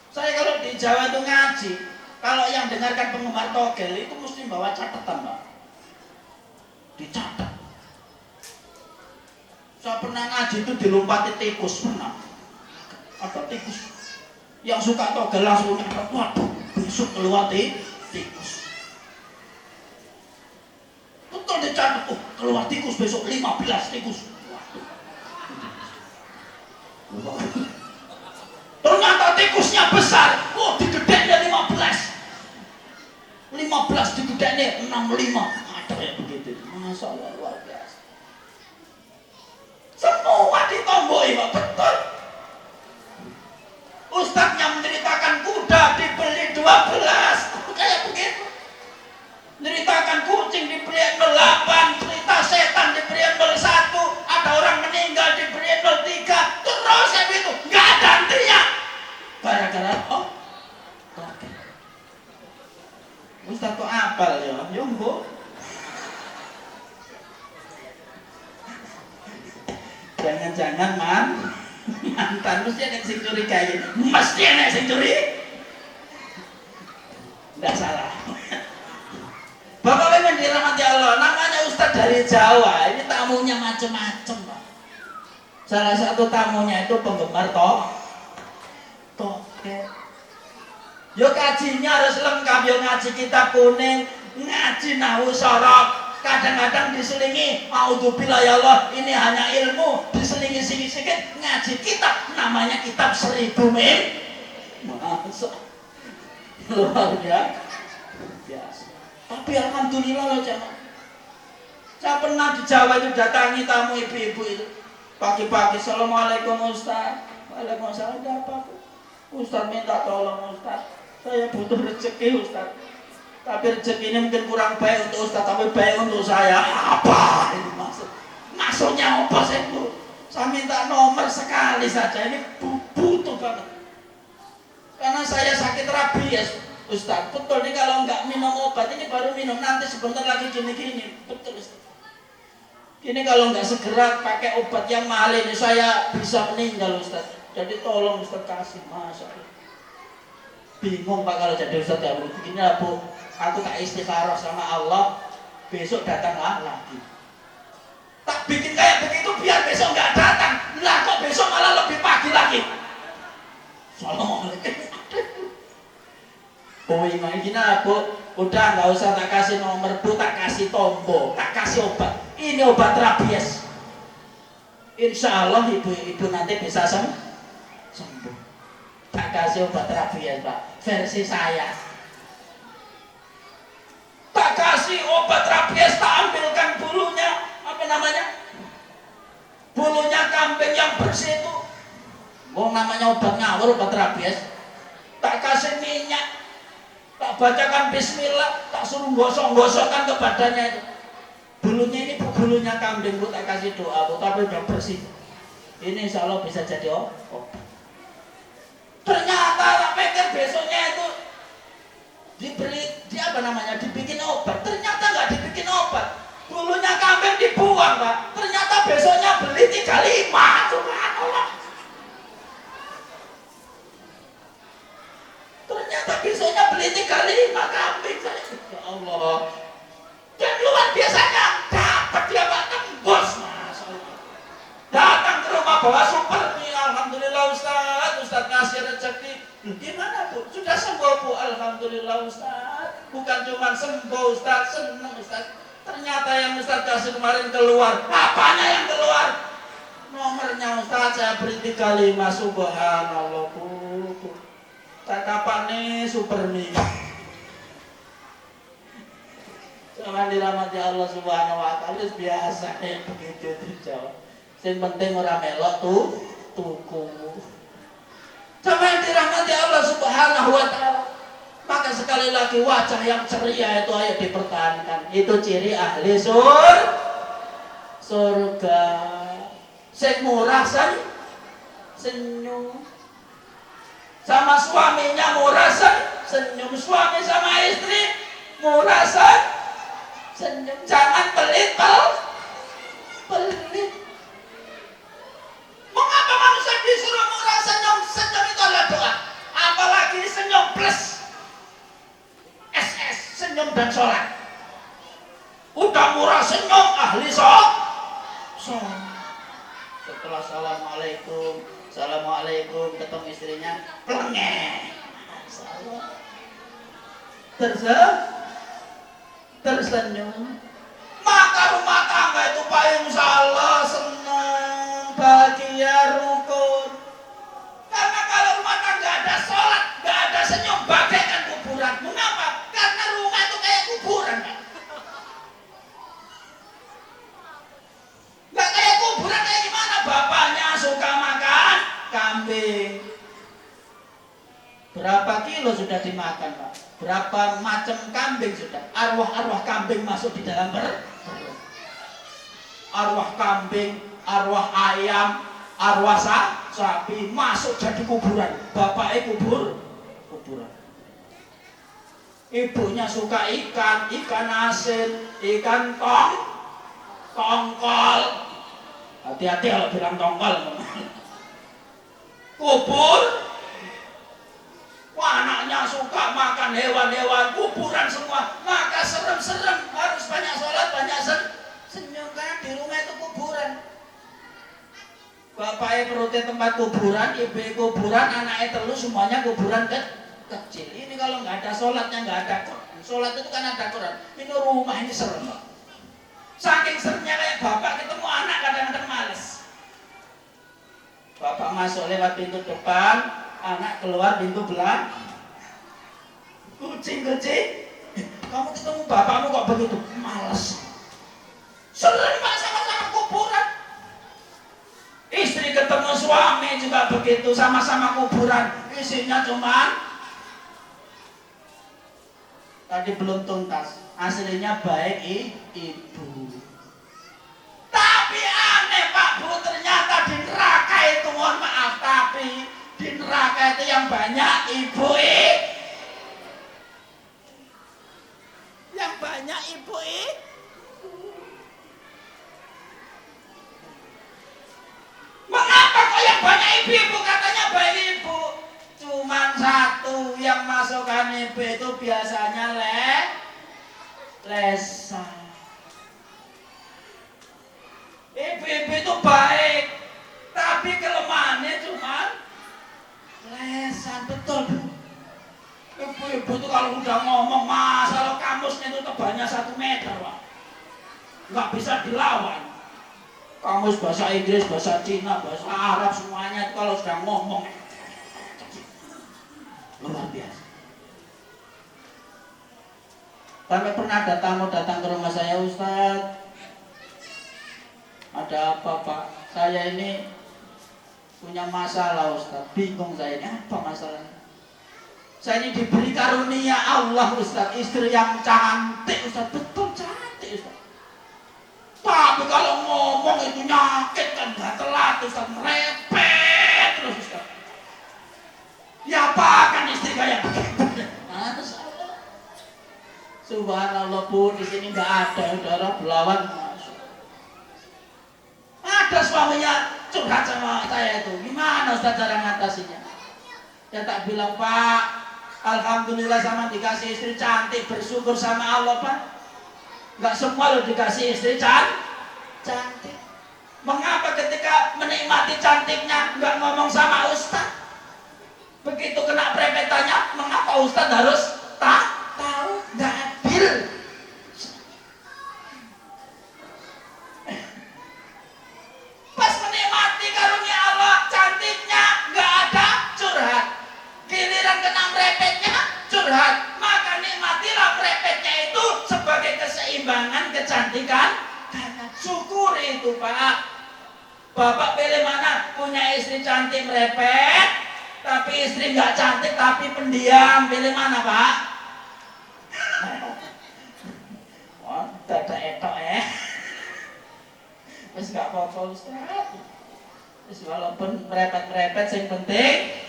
Saya kalau di Jawa itu ngaji, kalau yang dengarkan penggemar togel itu mesti bawa catatan Pak, dicatat. Saya pernah ngaji itu dilompati tikus, pernah ada tikus yang suka togel langsung nyatet, waduh besok keluar tikus. Betul dicatat, oh keluar tikus besok 15 tikus. Ternyata tikusnya besar, oh digedenya 15 digedenya 65, ada yang begitu. Masya Allah luar biasa. Semua ditomboi Pak, betul. Ustadznya menceritakan kuda dibeli 12, kayak begitu. Menceritakan kucing dibeli 08, cerita setan dibeli 01, ada orang meninggal dibeli 03, terus kayak begitu, nggak ada hentinya. Gara-gara oke. Ustadz kok apal ya? Yombo. Jangan-jangan mantan mesti ada yang sing curigain, mesti ada yang sing curi. Nggak salah. Bapak memang dirahmati Allah, namanya Ustadz dari Jawa, ini tamunya macem-macem Pak. Salah satu tamunya itu penggemar togel. Yo kajinya harus lengkap, yo ngaji kitab kuning, ngaji nahwu sorok. Kadang-kadang diselingi, audzubillah ya Allah, ini hanya ilmu, diselingi sedikit ngaji kitab, namanya kitab 1000 mil. Masa luar biasa. Tapi alhamdulillah loh jamaah. Saya pernah di Jawa itu datangi tamu ibu-ibu itu. Pagi-pagi, assalamualaikum Ustaz. Waalaikumsalam, ada apa? Ustaz minta tolong Ustaz. Saya butuh rezeki Ustaz. Tapi rezeki ini mungkin kurang baik untuk Ustaz, tapi baik untuk saya. Apa ini maksud? Maksudnya apa sih Bu? Saya minta nomor sekali saja, ini butuh banget. Karena saya sakit rabies Ustaz. Betul nih, kalau nggak minum obat ini baru minum, nanti sebentar lagi gini-gini. Betul Ustaz. Ini kalau nggak segera pakai obat yang mahal ini saya bisa meninggal Ustaz. Jadi tolong Ustaz kasih. Masya Allah. Bingung Pak kalau jadi Ustaz ya. Begini lah Bu, aku tak istikharah sama Allah, besok datanglah lagi. Tak bikin kayak begitu biar besok nggak datang. Lah kok besok malah lebih pagi lagi. Assalamualaikum. Oh ini gini Bu, udah nggak usah tak kasih nomor Bu, tak kasih tombol, tak kasih obat. Ini obat rabies. Insya Allah ibu-ibu nanti bisa sembuh. Tak kasih obat rabies Pak, versi saya. Tak kasih obat rabies, tak ambilkan bulunya, apa namanya? Bulunya kambing yang bersih itu. Oh namanya obat ngawur, obat rabies. Tak kasih minyak. Tak bacakan bismillah, tak suruh gosok-gosokkan ke badannya itu. Bulunya ini bulunya kambing, Bu, tak kasih doa, Bu, tapi udah bersih. Ini insya Allah bisa jadi obat. Ternyata tak pikir besoknya itu dibeli, apa namanya, dibikin obat. Ternyata nggak dibikin obat. Bulunya kambing dibuang Pak. Ternyata besoknya beli 35. Subhanallah. Ternyata besoknya beli 35 kambing saya. Ya Allah. Dan luar biasanya dapat dia Pak, tembus. Masya Allah. Datang ke rumah bawa super nih. Alhamdulillah Ustaz ngasih rezeki. Gimana Bu? Sudah sembuh Bu? Alhamdulillah Ustaz. Bukan cuma sembuh Ustaz, senang Ustaz. Ternyata yang Ustaz kasih kemarin keluar. Apanya yang keluar? Nomornya Ustaz saya beri 35. Subhanallah Bu. Tak kapan nih super nih. Jangan dirahmati Allah Subhanahu wa taala, biasa kayak begitu di Jawa. Yang penting orang melok tuku. Jangan dirahmati Allah Subhanahu wa taala. Maka sekali lagi wajah yang ceria itu ayo dipertahankan. Itu ciri ahli surga. Sing murah senyum. Sama suaminya murah senyum. Suami sama istri murah senyum. Jangan pelit Pelit. Mengapa manusia disuruh murah senyum? Senyum itu adalah doa. Apalagi senyum plus SS, senyum dan sholat. Udah murah senyum, ahli sholat. Setelah assalamualaikum ketemu istrinya plengeh. Tersenyum. Maka rumah tangga itu Pak insya Allah senang, bahagia, rukun. Karena kalau rumah tangga ada sholat, gak ada senyum, bagaikan kuburan. Mengapa? Karena rumah itu kayak kuburan. Gak kayak kuburan kayak gimana? Bapaknya suka makan kambing. Berapa kilo sudah dimakan, Pak? Berapa macam kambing sudah? Arwah-arwah kambing masuk di dalam perut. Arwah kambing, arwah ayam, arwah sapi masuk jadi kuburan. Bapaknya kuburan. Ibunya suka ikan asin, ikan tongkol. Hati-hati kalau bilang tongkol. Kubur. Wah, anaknya suka makan hewan-hewan, kuburan semua. Maka serem-serem, harus banyak sholat, banyak senyum. Karena di rumah itu kuburan. Bapaknya perutnya tempat kuburan, ibu kuburan, anaknya telu semuanya kuburan kecil. Ini kalau nggak ada sholatnya, nggak ada Quran. Sholat itu kan ada Quran. Ini rumah ini serem. Saking seremnya kayak bapak ketemu anak kadang-kadang males. Bapak masuk lewat pintu depan, anak keluar pintu belakang. Kucing, kamu ketemu bapakmu kok begitu? Males. Sering Pak sama-sama kuburan. Istri ketemu suami juga begitu, sama-sama kuburan. Isinya cuman tadi belum tuntas. Aslinya baik ibu. Tapi aneh Pak Bu, ternyata di neraka itu, mohon maaf, tapi di neraka itu yang banyak ibu. Yang banyak ibu. Mengapa kok yang banyak ibu? Katanya baik ibu. Cuman satu yang masukkan ibu itu biasanya lesan. Ibu-ibu itu baik, tapi kelemahannya cuman lesan. Betul Bu. Ibu-ibu itu kalau udah ngomong masalah kamusnya itu tebalnya 1 meter Pak. Nggak bisa dilawan. Kamus bahasa Inggris, bahasa Cina, bahasa Arab semuanya kalau sudah ngomong luar biasa. Sampai pernah ada tamu datang ke rumah saya, Ustadz, ada apa Pak? Saya ini punya masalah Ustadz, bingung saya ini apa masalahnya. Saya ini diberi karunia Allah Ustadz, istri yang cantik Ustadz, betul cantik Ustadz. Tapi kalau ngomong itu nyakit kan, gak telat Ustaz, merepet terus Ustaz. Ya apa kan istri kayak begitu? Subhanallah Bu, di sini nggak ada saudara belawan masuk. Ada suaminya curhat sama saya itu, gimana Ustaz cara ngatasinya? Dia tak bilang Pak, alhamdulillah sama dikasih istri cantik, bersyukur sama Allah Pak. Gak semua lo dikasih istri cantik. Mengapa ketika menikmati cantiknya gak ngomong sama Ustaz? Begitu kena prepetannya, mengapa Ustaz harus tahu? Gak adil. Pas menikmati karunia Allah, cantiknya gak ada curhat. Giliran kena merepetnya curhat. Maka nikmatilah merepetnya itu sebagai keseimbangan kecantikan. Karena syukuri itu Pak. Bapak pilih mana? Punya istri cantik merepet, tapi istri nggak cantik tapi pendiam. Pilih mana Pak? Wah, dada etok Terus nggak apa-apa Ustaz. Terus walaupun merepet-merepet, yang penting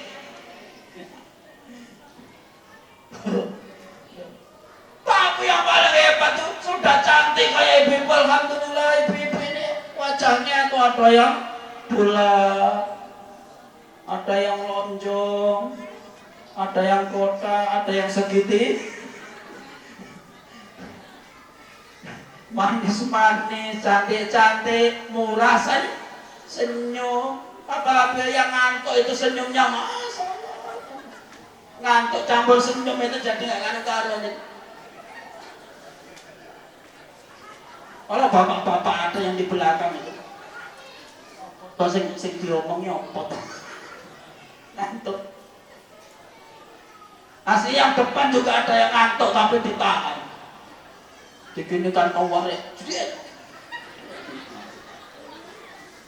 tapi yang paling hebat itu sudah cantik kayak ibu-ibu. Alhamdulillah ibu-ibu ini wajah ada yang bulat, ada yang lonjong, ada yang kotak, ada yang segitiga. Manis-manis, cantik-cantik, murah saja, senyum. Apalagi yang ngantuk itu senyumnya mas, ngantuk campur senyum itu jadi nggak karuan. Kalau bapak-bapak ada yang di belakang itu, kalau sing diomongnya opot, ngantuk. Asli yang depan juga ada yang ngantuk tapi ditahan. Diginikan kawarnya,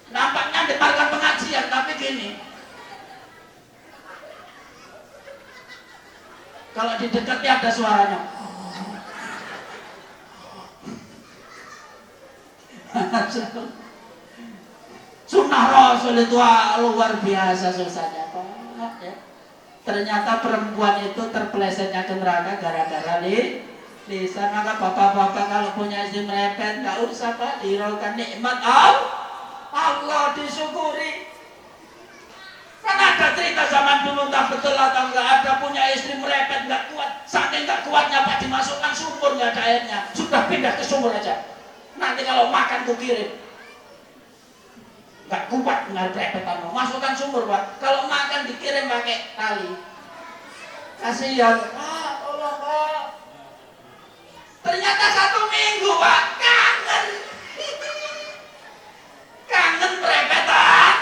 nampaknya dengarkan pengajian tapi gini, kalau di dekatnya ada suaranya. Sunnah Rasul itu luar biasa susahnya Pak. Ya. Ternyata perempuan itu terpelesetnya ke neraka gara-gara lisan. Maka bapak-bapak kalau punya istri merepet nggak usah Pak, dihiraukan nikmat Allah disyukuri. Kan ada cerita zaman dulu, tak betul atau enggak, ada punya istri merepet nggak kuat, saking nggak kuatnya Pak dimasukkan sumur nggak ada airnya, sudah pindah ke sumur aja. Nanti kalau makan ku kirim, nggak kuat nggak repetan, masukkan sumur Pak. Kalau makan dikirim pakai tali. Kasihan Pak, tolong Pak. Ternyata 1 minggu Pak, kangen prepetan.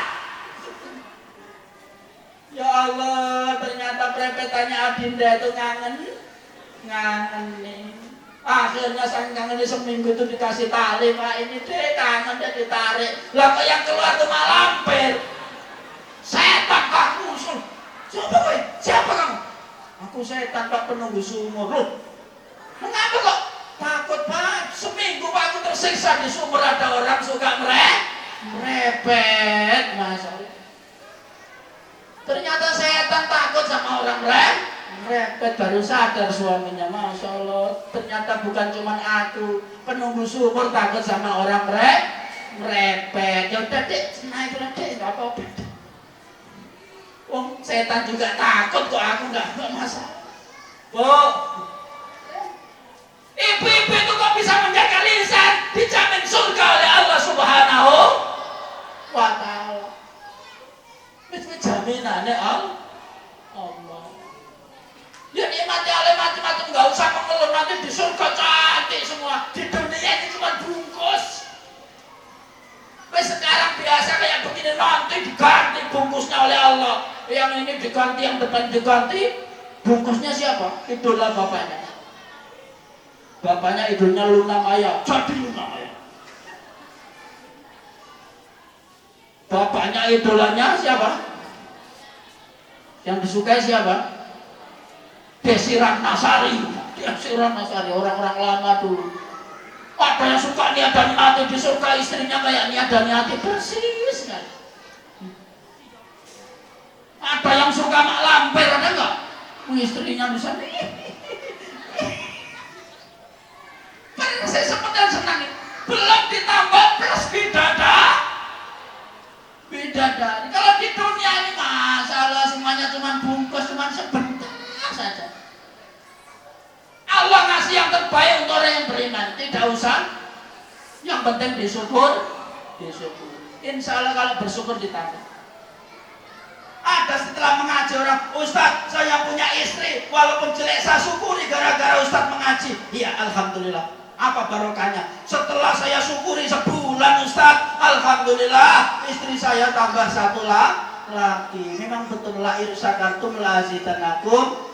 Ya Allah, ternyata prepetannya Adinda itu kangen nih. Akhirnya saking kangen seminggu itu dikasih tali Pak, ini deh kangen dia ditarik. Lah kok yang keluar tuh malah lampir. Setan kamu, siapa kowe? Siapa kamu? Aku setan Pak, penunggu sumur. Loh, mengapa kok? Takut Pak, seminggu Pak aku tersiksa di sumur, ada orang suka merepet masalah. Ternyata setan takut sama orang merepet, baru sadar suaminya, Masya Allah. Ternyata bukan cuma aku, penunggu sumur takut sama orang merepet. Ya udah dek, naik lah dek, nggak apa-apa. Wong setan juga takut kok, aku nggak masalah. Bu, ibu-ibu itu kok bisa menjaga lisan, dijamin surga oleh Allah Subhanahu wa Ta'ala. Itu jaminannya Allah. Ya nikmati oleh macam-macam, nggak usah mengeluh, nanti di surga cantik semua. Di dunia ini cuma bungkus. Wes sekarang biasa kayak begini, nanti diganti bungkusnya oleh Allah. Yang ini diganti, yang depan diganti. Bungkusnya siapa? Idola bapaknya. Bapaknya idolnya Luna Maya, jadi Luna Maya. Bapaknya idolanya siapa? Yang disukai siapa? Desi Ratnasari. Orang-orang lama dulu. Ada yang suka niadan hati di surga, istrinya kayak niadan hati bersih sekali. Ada yang suka mak lampir, ada enggak? Istrinya bisa nih. Karena saya sempat dan senang, belum ditambah plus bidadari. Kalau di dunia ini masalah semuanya cuma bungkus, cuma sebentar saja. Allah ngasih yang terbaik untuk orang yang beriman, tidak usah. Yang penting disyukur. Insya Allah kalau bersyukur ditambah. Ada setelah mengaji orang, Ustadz saya punya istri, walaupun jelek saya syukuri gara-gara Ustadz mengaji. Iya Alhamdulillah. Apa barokahnya? Setelah saya syukuri sebulan Ustadz, Alhamdulillah istri saya tambah 1 laki. Memang betul lahir syakartum lazitanakum.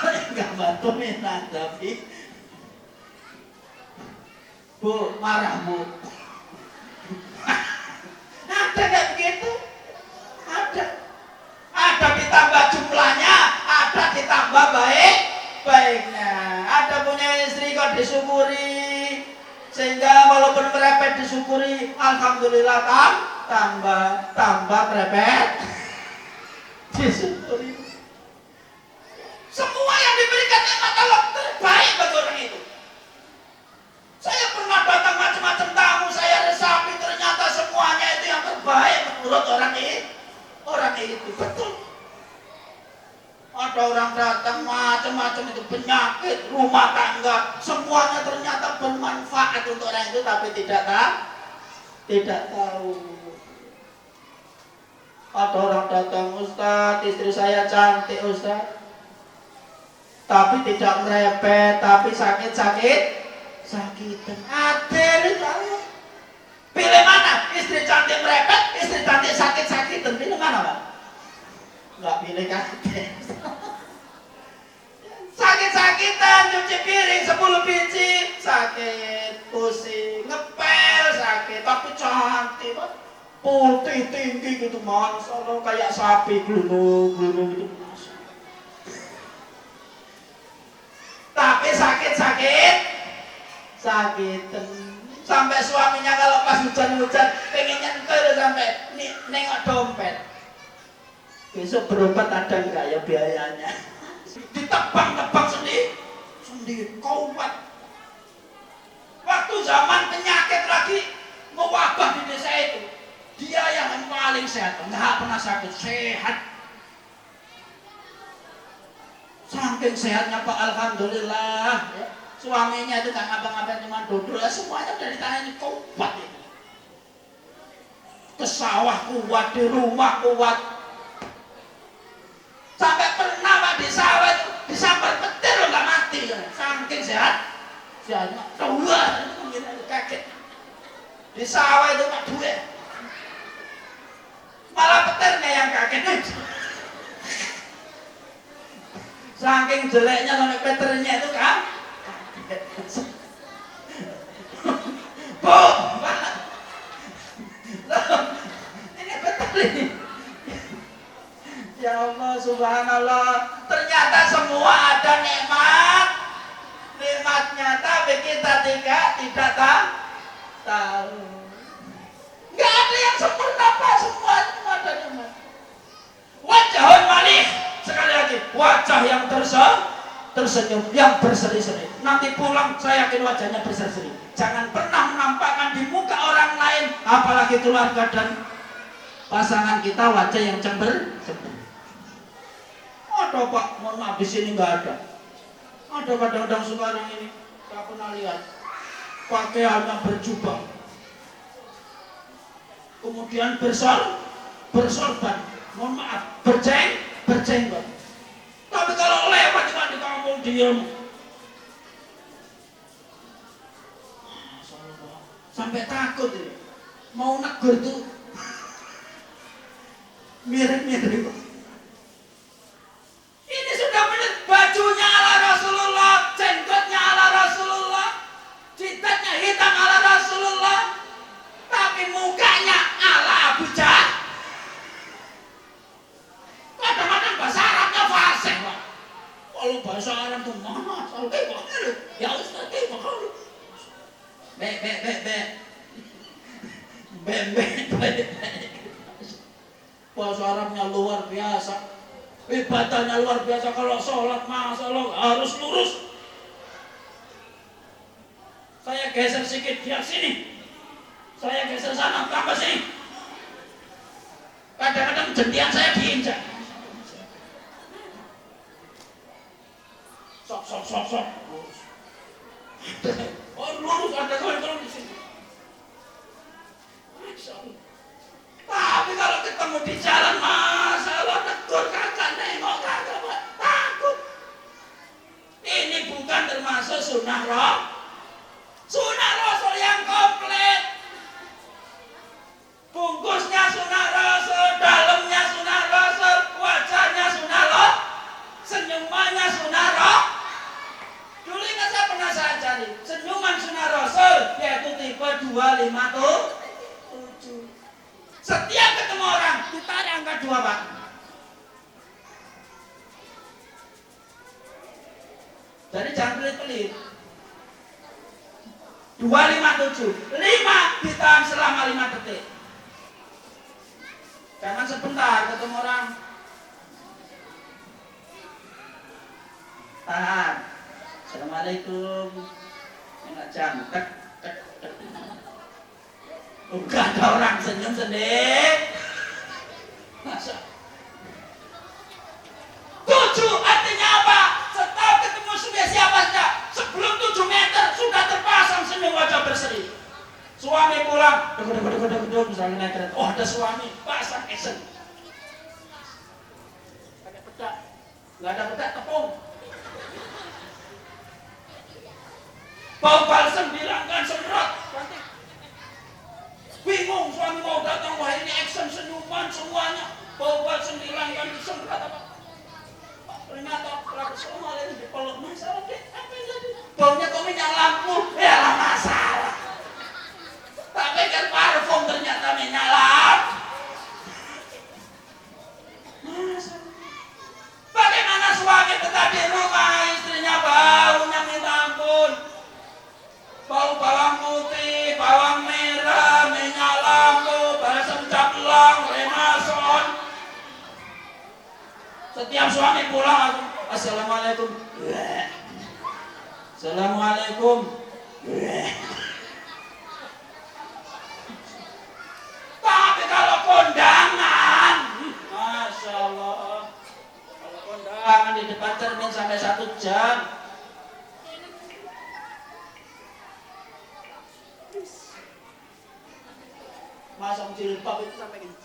Enggak bantu minat tapi Bu, marah Bu. Ada kayak begitu? Ada ditambah jumlahnya, ada ditambah baiknya. Ada punya istri kok disyukuri, sehingga walaupun merepet disyukuri, alhamdulillah tambah merepet disyukuri. Semua yang diberikan nikmat Allah terbaik bagi orang itu. Saya pernah datang macam-macam tamu, saya resapi, ternyata semuanya itu Orang itu betul. Ada orang datang macam-macam itu penyakit, rumah tangga, semuanya ternyata bermanfaat untuk orang itu, tapi tidak tahu. Ada orang datang, Ustaz, istri saya cantik Ustaz, tapi tidak merepet, tapi sakitan. Adil saya. Pilih mana? Istri cantik merepet, istri cantik sakit-sakitan. Pilih mana, Pak? Enggak pilih kakek. Sakit-sakitan, cuci piring 10 biji, sakit, pusing, ngepel, sakit, tapi cantik, Pak. Putih tinggi gitu, Masya Allah, kayak sapi glunung gitu, Masya Allah. Tapi sakitan. Sampai suaminya kalau pas hujan-hujan pengen nyentuh sampai nengok dompet. Besok berobat ada enggak ya biayanya? Ditebang-tebang sendiri kuat. Waktu zaman penyakit lagi mewabah di desa itu, dia yang paling sehat, nggak pernah sakit, sehat. Saking sehatnya Pak, alhamdulillah. Ya. Suaminya itu nggak ngapa-ngapain, cuma duduk, semuanya udah ditangani kuat itu. Ke sawah kuat, di rumah kuat. Sampai pernah Pak di sawah itu disambar petir loh, nggak mati. Saking sehatnya keluar, kaget. Di sawah itu Pak duit, malah petirnya yang kaget. Saking jeleknya sampai petirnya itu kan. Bu, ini betul ini. Ya Allah, subhanallah. Ternyata semua ada nikmatnya, tapi kita tidak tahu. Nggak ada yang sempurna Pak, semua ada nikmat. Wajahun malih, sekali lagi, wajah yang tersenyum, yang berseri-seri. Nanti pulang saya yakin wajahnya berseri-seri. Jangan pernah menampakkan di muka orang lain, apalagi keluarga dan pasangan kita, wajah yang cember. Ada Pak, mohon maaf di sini nggak ada. Ada kadang-kadang sekarang ini, saya pernah lihat pakaiannya berjubah, kemudian bersorban, mohon maaf, berjenggot. Tapi kalau lewat cuma di kampung diem. Sampai takut ini. Mau negur tuh mirip-mirip. Ini sudah benar, bajunya ala Rasulullah, jenggotnya ala Rasulullah, jidatnya hitam ala Rasulullah, tapi mukanya ala Abu Jahal. Kadang-kadang bahasa Arabnya fasih Pak. Kalau bahasa Arab tuh mana? Ya Ustaz, bahasa Arabnya luar biasa, ibadahnya luar biasa. Kalau sholat Masya Allah harus lurus. Saya geser sedikit dia sini, saya geser sana tambah sini. Kadang-kadang jentian saya diinjak. Sok. Oh lurus, ada kalau di sini. Masya Allah. Tapi kalau ketemu di jalan, Masya Allah, tegur kakak, nengok kakak, takut. Ini bukan termasuk sunnah Rasul yang komplit. Bungkusnya sunnah Rasul, dalamnya sunnah Rasul, wajahnya sunnah Rasul, senyumannya sunnah Rasul. Dulu ingat saya cari senyuman sunnah Rasul, yaitu tipe 257. Setiap ketemu orang ditarik angka 2 Pak. Jadi jangan pelit-pelit. 257, 5 ditahan selama 5 detik. Jangan sebentar ketemu orang. Tahan. Assalamualaikum. Enak jam. Tek. Enggak ada orang senyum sendiri. Masa suami naik kereta. Oh ada suami pasang esen. Pakai pedang. Nggak ada pedang tepung. Bau balsem dihilangkan semprot. Bingung suami mau datang, wah ini action senyuman semuanya. Bau balsem dihilangkan disemprot apa? Ternyata pelaku semua lagi dipeluk masalah deh. Apa yang tadi? Baunya kok minyak lampu? Ya lah masalah. Tapi kan parfum ternyata minyak lampu. Bagaimana suami tetap di rumah, istrinya baunya minta ampun. Bau bawang putih, bawang merah, minyak lampu, balsam cablang, remason. Setiap suami pulang, assalamualaikum. Assalamualaikum. Tapi kalau kondangan, masya Allah, kalau kondangan di depan cermin sampai 1 jam. Masang jilbab itu sampai gini.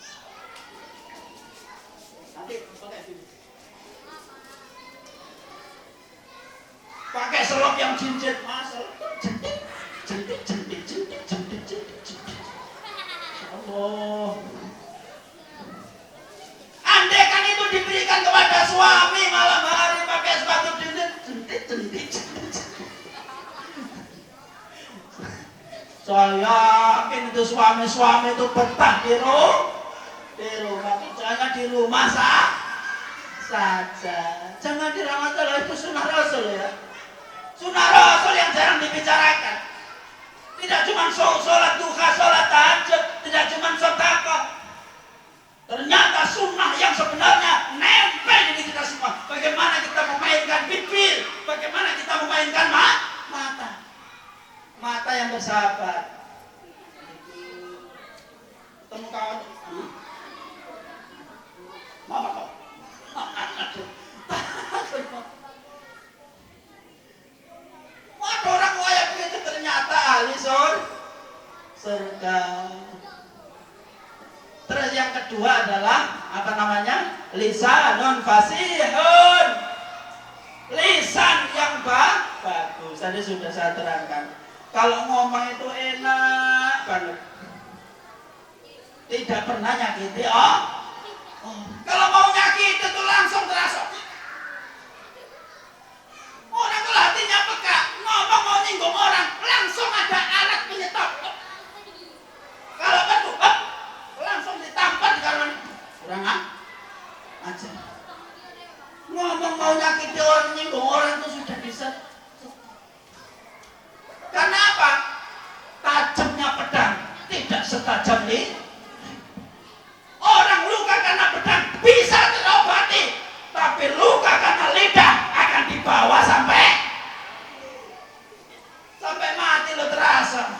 Nanti pakai gini. Pakai selop yang cincin, masal. Jentik. Allah. Andai kan itu diberikan kepada suami malam hari pakai sepatu jentik. Saya yakin itu suami-suami itu betah di rumah, jangan di rumah saja. Jangan diramat-ramat, itu sunnah Rasul ya. Sunnah Rasul yang jarang dibicarakan. Tidak cuma sholat duha, sholat tahajud, tidak cuma sedekah. Ternyata sunnah yang sebenarnya nempel di kita semua. Bagaimana kita memainkan bibir, bagaimana kita memainkan mata yang bersahabat. Temu kawan, mama kok. Ada orang kaya begitu ternyata ahli surga. Terus yang kedua adalah apa namanya? Lisanun fasihun. Lisan yang bagus. Tadi sudah saya terangkan. Kalau ngomong itu enak banget. Tidak pernah nyakiti kalau mau nyakiti itu langsung terasa. Orang kalau hatinya peka, ngomong mau nyinggung orang, langsung ada alat penyetop. Kalau betul, langsung ditampar di kanan. Kurang aja. Ngomong mau nyakiti orang, nyinggung orang itu sudah bisa. Karena apa? Tajamnya pedang tidak setajam ini. Orang luka karena pedang bisa terobati, tapi luka karena lidah akan dibawa sampai mati lo terasa.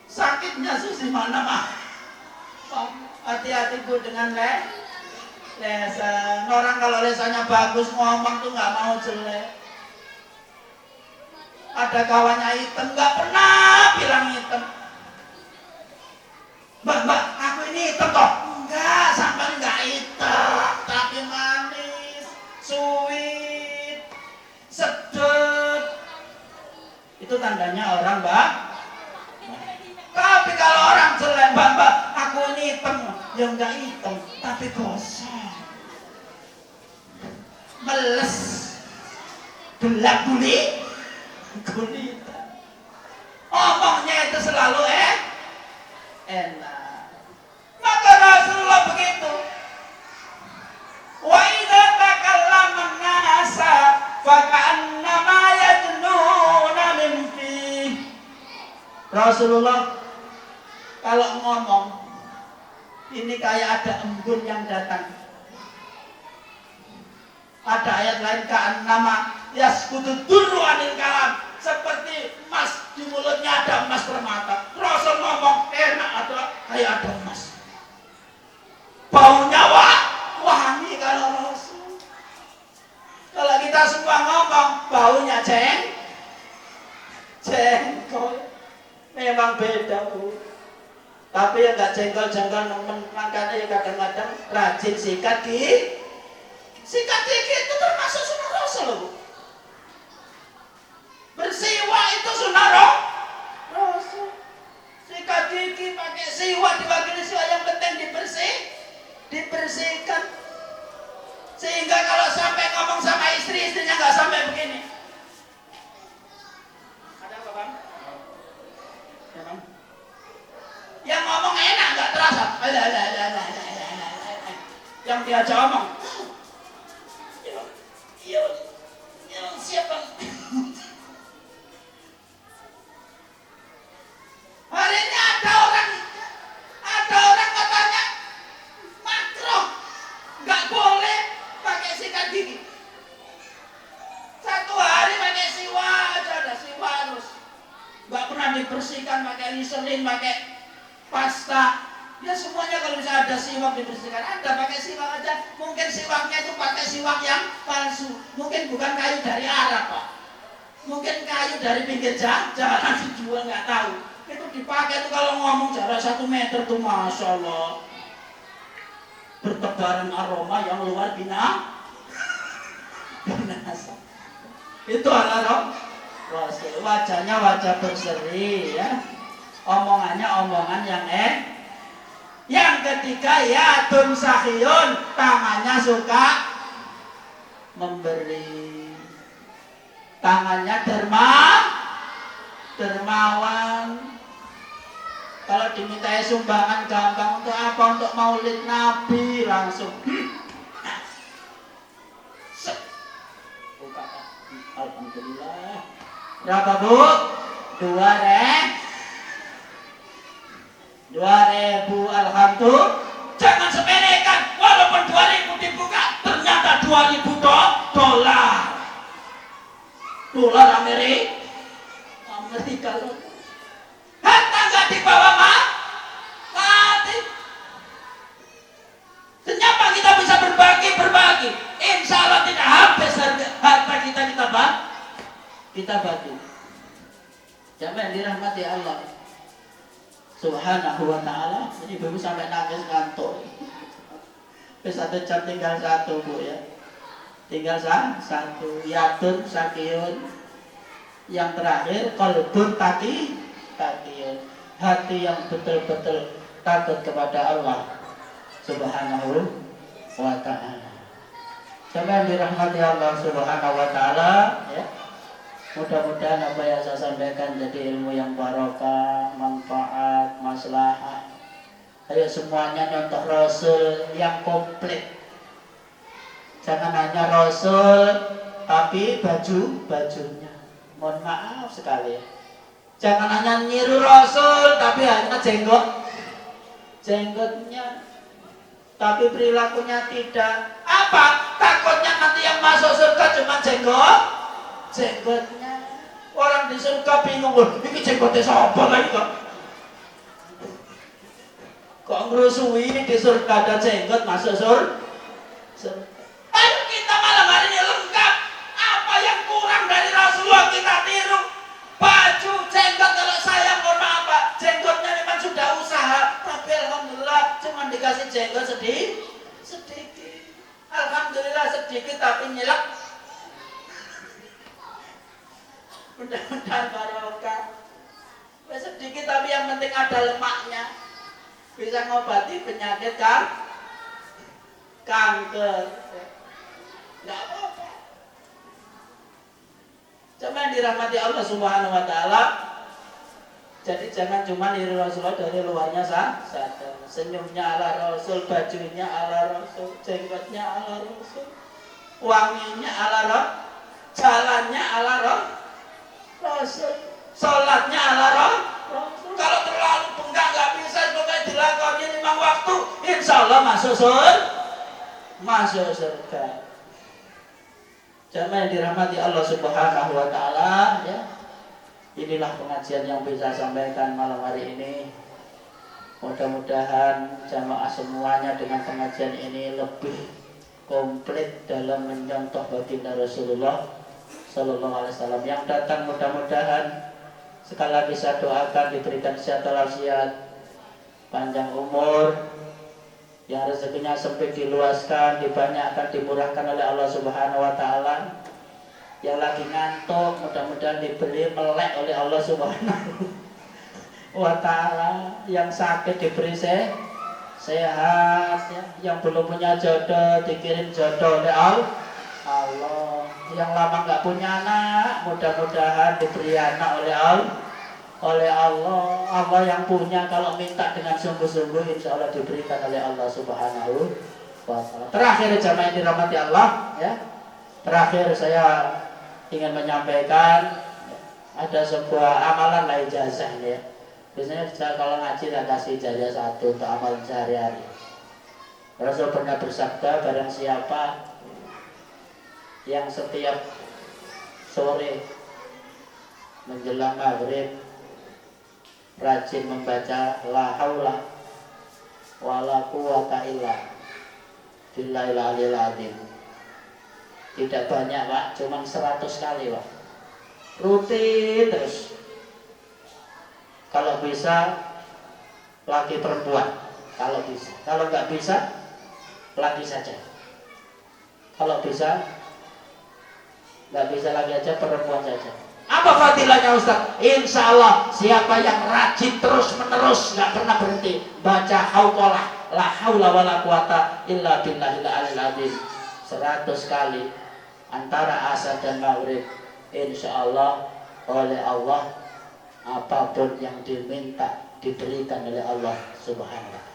Sakitnya susi mana mah. Hati-hati Bu dengan lesan. Orang kalau lesannya bagus ngomong tuh nggak mau jelek. Ada kawannya hitam nggak pernah bilang hitam. Mbak, aku ini hitam toh? Enggak, sampai enggak hitam, tapi manis, sweet, sedap. Itu tandanya orang Tapi kalau orang jelek, mbak, aku ini hitam, ya enggak hitam, tapi gosong, meles, gelap gulita. Omongnya itu selalu enak. Maka Rasulullah begitu. Wa idza takallama an-nasa fa ka'annama yajnuna min fi. Rasulullah kalau ngomong ini kayak ada embun yang datang. Ada ayat lain ka'annama yasqutu durru anil kalam, seperti emas di mulutnya ada emas permata. Rasul ngomong enak ada kayak ada emas. Baunya wangi kalau Rasul. Kalau kita semua ngomong baunya jengkol. Memang beda Bu. jengkol-jengkol nemen, makanya ya kadang-kadang rajin sikat gigi. Sikat gigi itu termasuk sunnah Rasul loh, Bu. Bersiwak itu sunnah Rasul. Sikat gigi pakai siwak, diwakili siwak, yang penting dibersihkan. Sehingga kalau sampai ngomong sama istrinya nggak sampai begini. Ada apa, Bang? Ya, Bang? Yang ngomong enak nggak terasa. Yang diajak ngomong. Iya, siapa? Hari ini ada orang katanya makruh, nggak boleh pakai sikat gigi. Satu hari pakai siwak aja, ada siwak terus, nggak pernah dibersihkan pakai listerin, pakai pasta. Ya semuanya kalau bisa ada siwak dibersihkan, ada pakai siwak aja. Mungkin siwaknya itu pakai siwak yang palsu, mungkin bukan kayu dari Arab, Pak. Mungkin kayu dari pinggir jalan dijual, nggak tahu. Itu dipakai tuh kalau ngomong jarak 1 meter tuh, masya Allah, bertebaran aroma yang luar binasa. Itu ala Rasul, wajahnya wajah berseri ya, omongannya omongan yang Yang ketiga, yadun sahiyun, tangannya suka memberi, tangannya dermawan. Kalau dimintai sumbangan gampang, untuk apa? Untuk maulid Nabi langsung. Alhamdulillah. Berapa, Bu? 2.000. Alhamdulillah. Jangan sepelekan. Walaupun 2.000 dibuka, ternyata 2.000 dolar. Dolar Amerika loh. Harta nggak dibawa mati. Kenapa kita bisa berbagi? Insya Allah tidak habis harta kita bagi. Jangan dirahmati Allah Subhanahu wa ta'ala. Ini ibu sampai nangis ngantuk. 1 jam tinggal 1, Bu ya. Tinggal 1. Yadun sakiyun. Yang terakhir qalbun taqiyun. Hati yang betul-betul takut kepada Allah Subhanahu wa ta'ala. Jangan dirahmati Allah Subhanahu wa ta'ala ya. Mudah-mudahan apa yang saya sampaikan jadi ilmu yang barokah, manfaat, maslahah. Ayo semuanya nyontoh Rasul yang komplit. Jangan hanya Rasul tapi bajunya. Mohon maaf sekali ya. Jangan hanya niru Rasul tapi hanya jenggotnya, tapi perilakunya tidak. Apa? Takutnya nanti yang masuk surga cuma jenggotnya. Orang di surga bingung, ini jenggotnya siapa lagi kok ngerusui ini di surga ada jenggot masuk surga. Ayo kita malam hari ini lengkap. Apa yang kurang dari Rasulullah kita tiru. Baju, jenggot, kalau saya mohon maaf Pak, jenggotnya memang sudah usaha, tapi alhamdulillah cuma dikasih jenggot sedikit. Alhamdulillah sedikit tapi nyelak. Mudah-mudahan barokah. Sedikit tapi yang penting ada lemaknya, bisa ngobati penyakit kanker. Nggak apa-apa. Cuma dirahmati Allah Subhanahu wa ta'ala. Jadi jangan cuma niru Rasulullah dari luarnya saja. Senyumnya ala Rasul, bajunya ala Rasul, jenggotnya ala Rasul, wanginya ala Rasul, jalannya ala Rasul, sholatnya ala Rasul. Kalau terlalu bengkak nggak bisa, pokoknya dilakoni 5 waktu, insya Allah masuk surga. Jamaah yang dirahmati Allah Subhanahu wa ta'ala ya. Inilah pengajian yang bisa sampaikan malam hari ini. Mudah-mudahan jamaah semuanya dengan pengajian ini lebih komplit dalam mencontoh baginda Rasulullah Sallallahu Alaihi Wasallam. Yang datang mudah-mudahan sekali lagi saya doakan diberikan sehat walafiat, panjang umur, yang rezekinya sempit diluaskan, dibanyakkan, dimurahkan oleh Allah Subhanahu wa taala. Yang lagi ngantuk mudah-mudahan diberi melek oleh Allah Subhanahu wa taala. Yang sakit diberi sehat ya. Yang belum punya jodoh dikirim jodoh oleh Allah. Yang lama nggak punya anak mudah-mudahan diberi anak oleh Allah. Allah yang punya kalau minta dengan sungguh-sungguh insya Allah diberikan oleh Allah Subhanahu wa taala. Terakhir jamaah yang dirahmati Allah ya. Terakhir saya ingin menyampaikan ada sebuah amalan lah ijazah ini ya. Biasanya saya kalau ngaji saya kasih ijazah satu untuk amalan sehari-hari. Rasul pernah bersabda, barang siapa yang setiap sore menjelang maghrib rajin membaca la haula wala quwata illa billahil aliyil azim. Tidak banyak Pak, cuma 100 kali Pak. Rutin terus. Kalau bisa laki perempuan, kalau bisa. Kalau nggak bisa, laki saja. Kalau bisa, nggak bisa laki aja, perempuan saja. Apa fadilahnya Ustaz? Insya Allah siapa yang rajin terus menerus nggak pernah berhenti baca hauqalah la haula wala quwata illa billahil aliyil azim 100 kali antara asar dan maghrib, insya Allah oleh Allah apapun yang diminta diberikan oleh Allah Subhanahu wa taala.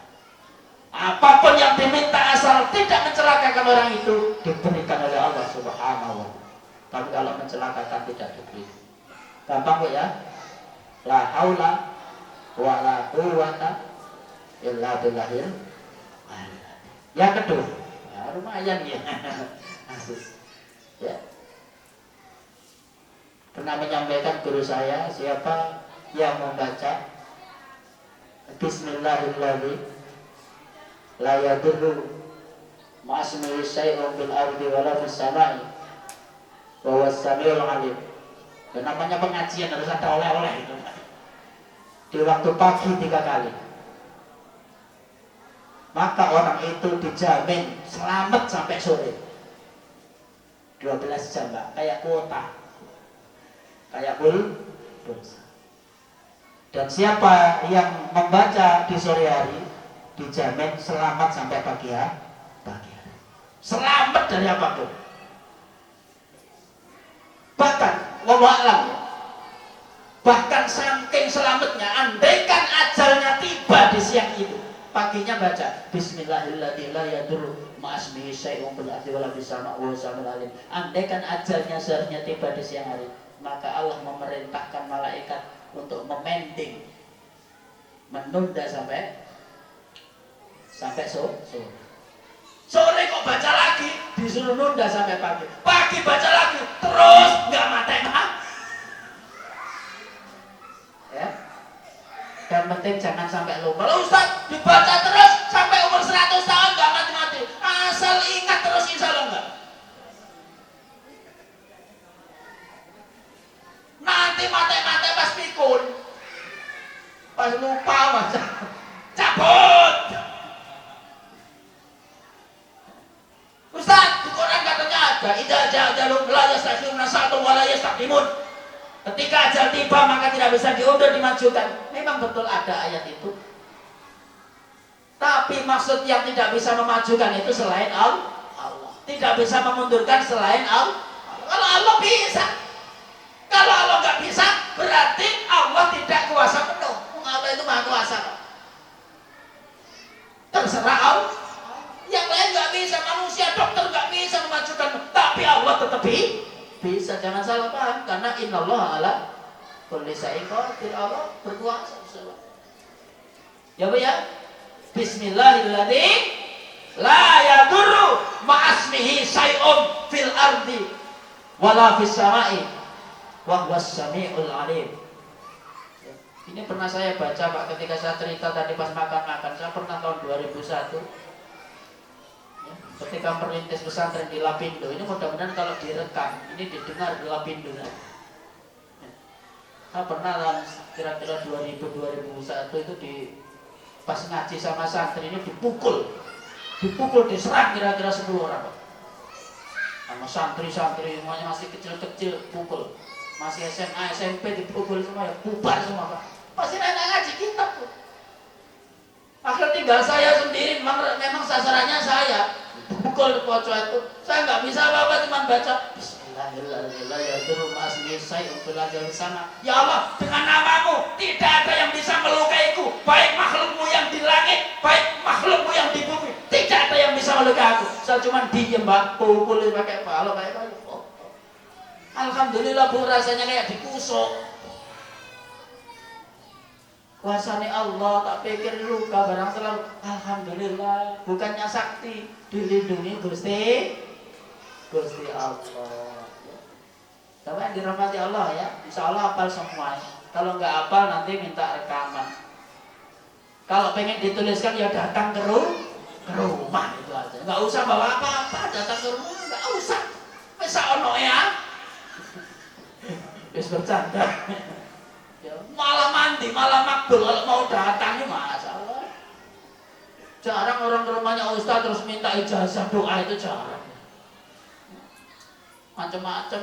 Apapun yang diminta asal tidak mencelakakan orang itu diberikan oleh Allah Subhanahu wa taala. Tapi kalau mencelakakan tidak diberi. Gampang kok ya? La haula wa la quwwata illa billahil. Yang kedua, ya, lumayan ya. Ya. Pernah menyampaikan guru saya, siapa yang membaca Bismillahirrahmanirrahim la yadurru ma'asmihi syai'un bil ardi wala fis samai wa huwas samiul alim. Dan namanya pengajian harus ada oleh-oleh itu. Di waktu pagi 3 kali. Maka orang itu dijamin selamat sampai sore. 12 jam Pak, kayak kuota. Kayak pulsa. Dan siapa yang membaca di sore hari dijamin selamat sampai pagi hari. Selamat dari apapun. Bahkan wallahualam, bahkan saking selamatnya, andaikan ajalnya tiba di siang itu, paginya baca Bismillahirrahmanirrahim la yadurru ma'asmihi syai'un bil ardi wala fis sama' wa samul alim. Andaikan ajalnya seharusnya tiba di siang hari, maka Allah memerintahkan malaikat untuk memending, menunda sampai sore. Sore kok baca lagi, disuruh nunda sampai pagi. Pagi baca lagi, terus nggak mati-mati. Ya. Yang penting jangan sampai lupa. Kalau Ustaz dibaca terus sampai umur 100 tahun nggak mati-mati. Asal ingat terus insya Allah nggak. Nanti mati-mati pas pikun, pas lupa baca, cabut. Ustaz, di Quran katanya ada idza ja'alun la yastakhiruna sa'atan wa la yastaqdimun. Ketika ajal tiba maka tidak bisa diundur, dimajukan. Memang betul ada ayat itu. Tapi maksud yang tidak bisa memajukan itu selain Allah. Tidak bisa memundurkan selain Allah. Kalau Allah bisa. Kalau Allah nggak bisa, berarti Allah tidak kuasa penuh. Allah itu maha kuasa. Terserah Allah. Yang lain nggak bisa, manusia, dokter nggak bisa memajukan, tapi Allah tetap bisa. Jangan salah paham, karena innallaha ala kulli syai'in qadir. Allah berkuasa. Ya Bu ya. Bismillahirrahmanirrahim. La yadurru ma'asmihi syai'un fil ardi wala fis sama'i wa huwas samiul alim. Ini pernah saya baca Pak ketika saya cerita tadi pas makan-makan. Saya pernah tahun 2001 ketika merintis pesantren di Lapindo. Ini mudah-mudahan kalau direkam ini didengar di Lapindo. Saya pernah tahun kira-kira 2001 itu di Pas ngaji sama santri ini dipukul, diserang kira-kira 10 orang. Sama santri-santri semuanya masih kecil-kecil pukul, masih SMA, SMP dipukul semua, ya bubar semua Pak. Pasti enak ngaji kitab tuh. Akhirnya tinggal saya sendiri, memang sasarannya saya. Pukul pocok itu, saya nggak bisa apa-apa, cuma baca Bismillahirrahmanirrahim. Ya Allah, dengan namamu tidak ada yang bisa melukaiku, baik makhlukmu yang di langit, baik makhlukmu yang di bumi, tidak ada yang bisa melukai aku. Saya cuma diem Mbak, pukul pakai balok kayak kayu. Alhamdulillah Bu, rasanya kayak dikusuk. Kuasanya Allah, tak pikir luka barang selalu. Alhamdulillah, bukannya sakti, dilindungi Gusti Allah. Coba dirahmati Allah ya, insya Allah hafal semuanya. Kalau nggak hafal nanti minta rekaman. Kalau pengen dituliskan ya datang ke rumah itu aja. Nggak usah bawa apa-apa, datang ke rumah nggak usah. Bisa ono ya, bisa bercanda. Malah mandi, malah makbul kalau mau datang masalah. Jarang orang ke rumahnya Ustaz terus minta ijazah doa, itu jarang. Macam-macam,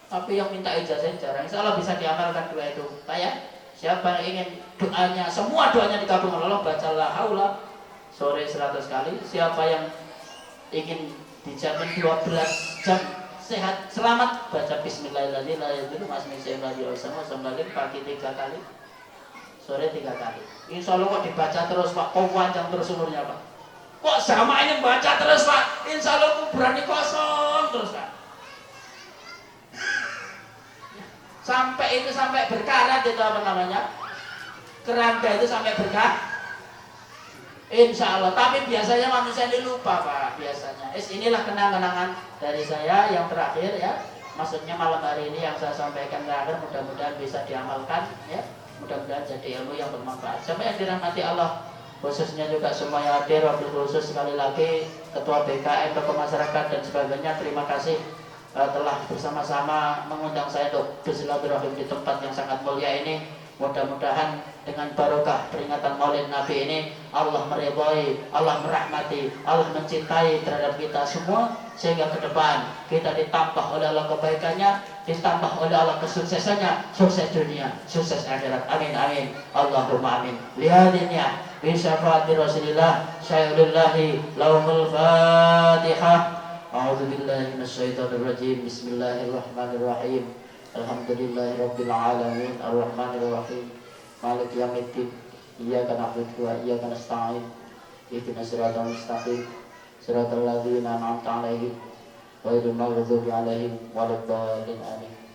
tapi yang minta ijazah jarang. Insya Allah bisa diamalkan doa itu Pak ya. Siapa yang ingin doanya, semua doanya dikabul Allah, bacalah haula sore 100 kali. Siapa yang ingin dijamin 12 jam sehat selamat, baca bismillahirrahmanirrahim pagi 3 kali, sore 3 kali. Insya Allah kok dibaca terus Pak, kok panjang terus umurnya Pak. Kok sama ini baca terus Pak, insya Allah kuburan kosong terus Pak. Sampai berkarat itu apa namanya, keranda itu sampai berkah. Insya Allah, tapi biasanya manusia ini lupa Pak, biasanya. Inilah kenang-kenangan dari saya yang terakhir ya. Maksudnya malam hari ini yang saya sampaikan terakhir, mudah-mudahan bisa diamalkan ya. Mudah-mudahan jadi ilmu yang bermanfaat. Siapa yang dirahmati Allah, khususnya juga semua yang hadir, wabil khusus sekali lagi Ketua BKM, Tokoh Masyarakat dan sebagainya. Terima kasih telah bersama-sama mengundang saya untuk bersilaturahim di tempat yang sangat mulia ini. Mudah-mudahan dengan barokah peringatan Maulid Nabi ini Allah meridhai, Allah merahmati, Allah mencintai terhadap kita semua, sehingga ke depan kita ditambah oleh Allah kebaikannya, ditambah oleh Allah kesuksesannya, sukses dunia, sukses akhirat. Amin amin. Allahumma amin. Lihadinnya bi syafaati Rasulillah syai'ulillahi laumul Fatihah. A'udzu billahi minasyaitonir rajim. Bismillahirrahmanirrahim. Alhamdulillahirabbil alamin arrahmanir rahim maliki yaumiddin iyyaka na'budu wa iyyaka nasta'in ihdinas siratal mustaqim siratal ladzina an'amta 'alaihim ghairil maghdubi 'alaihim waladdallin amin.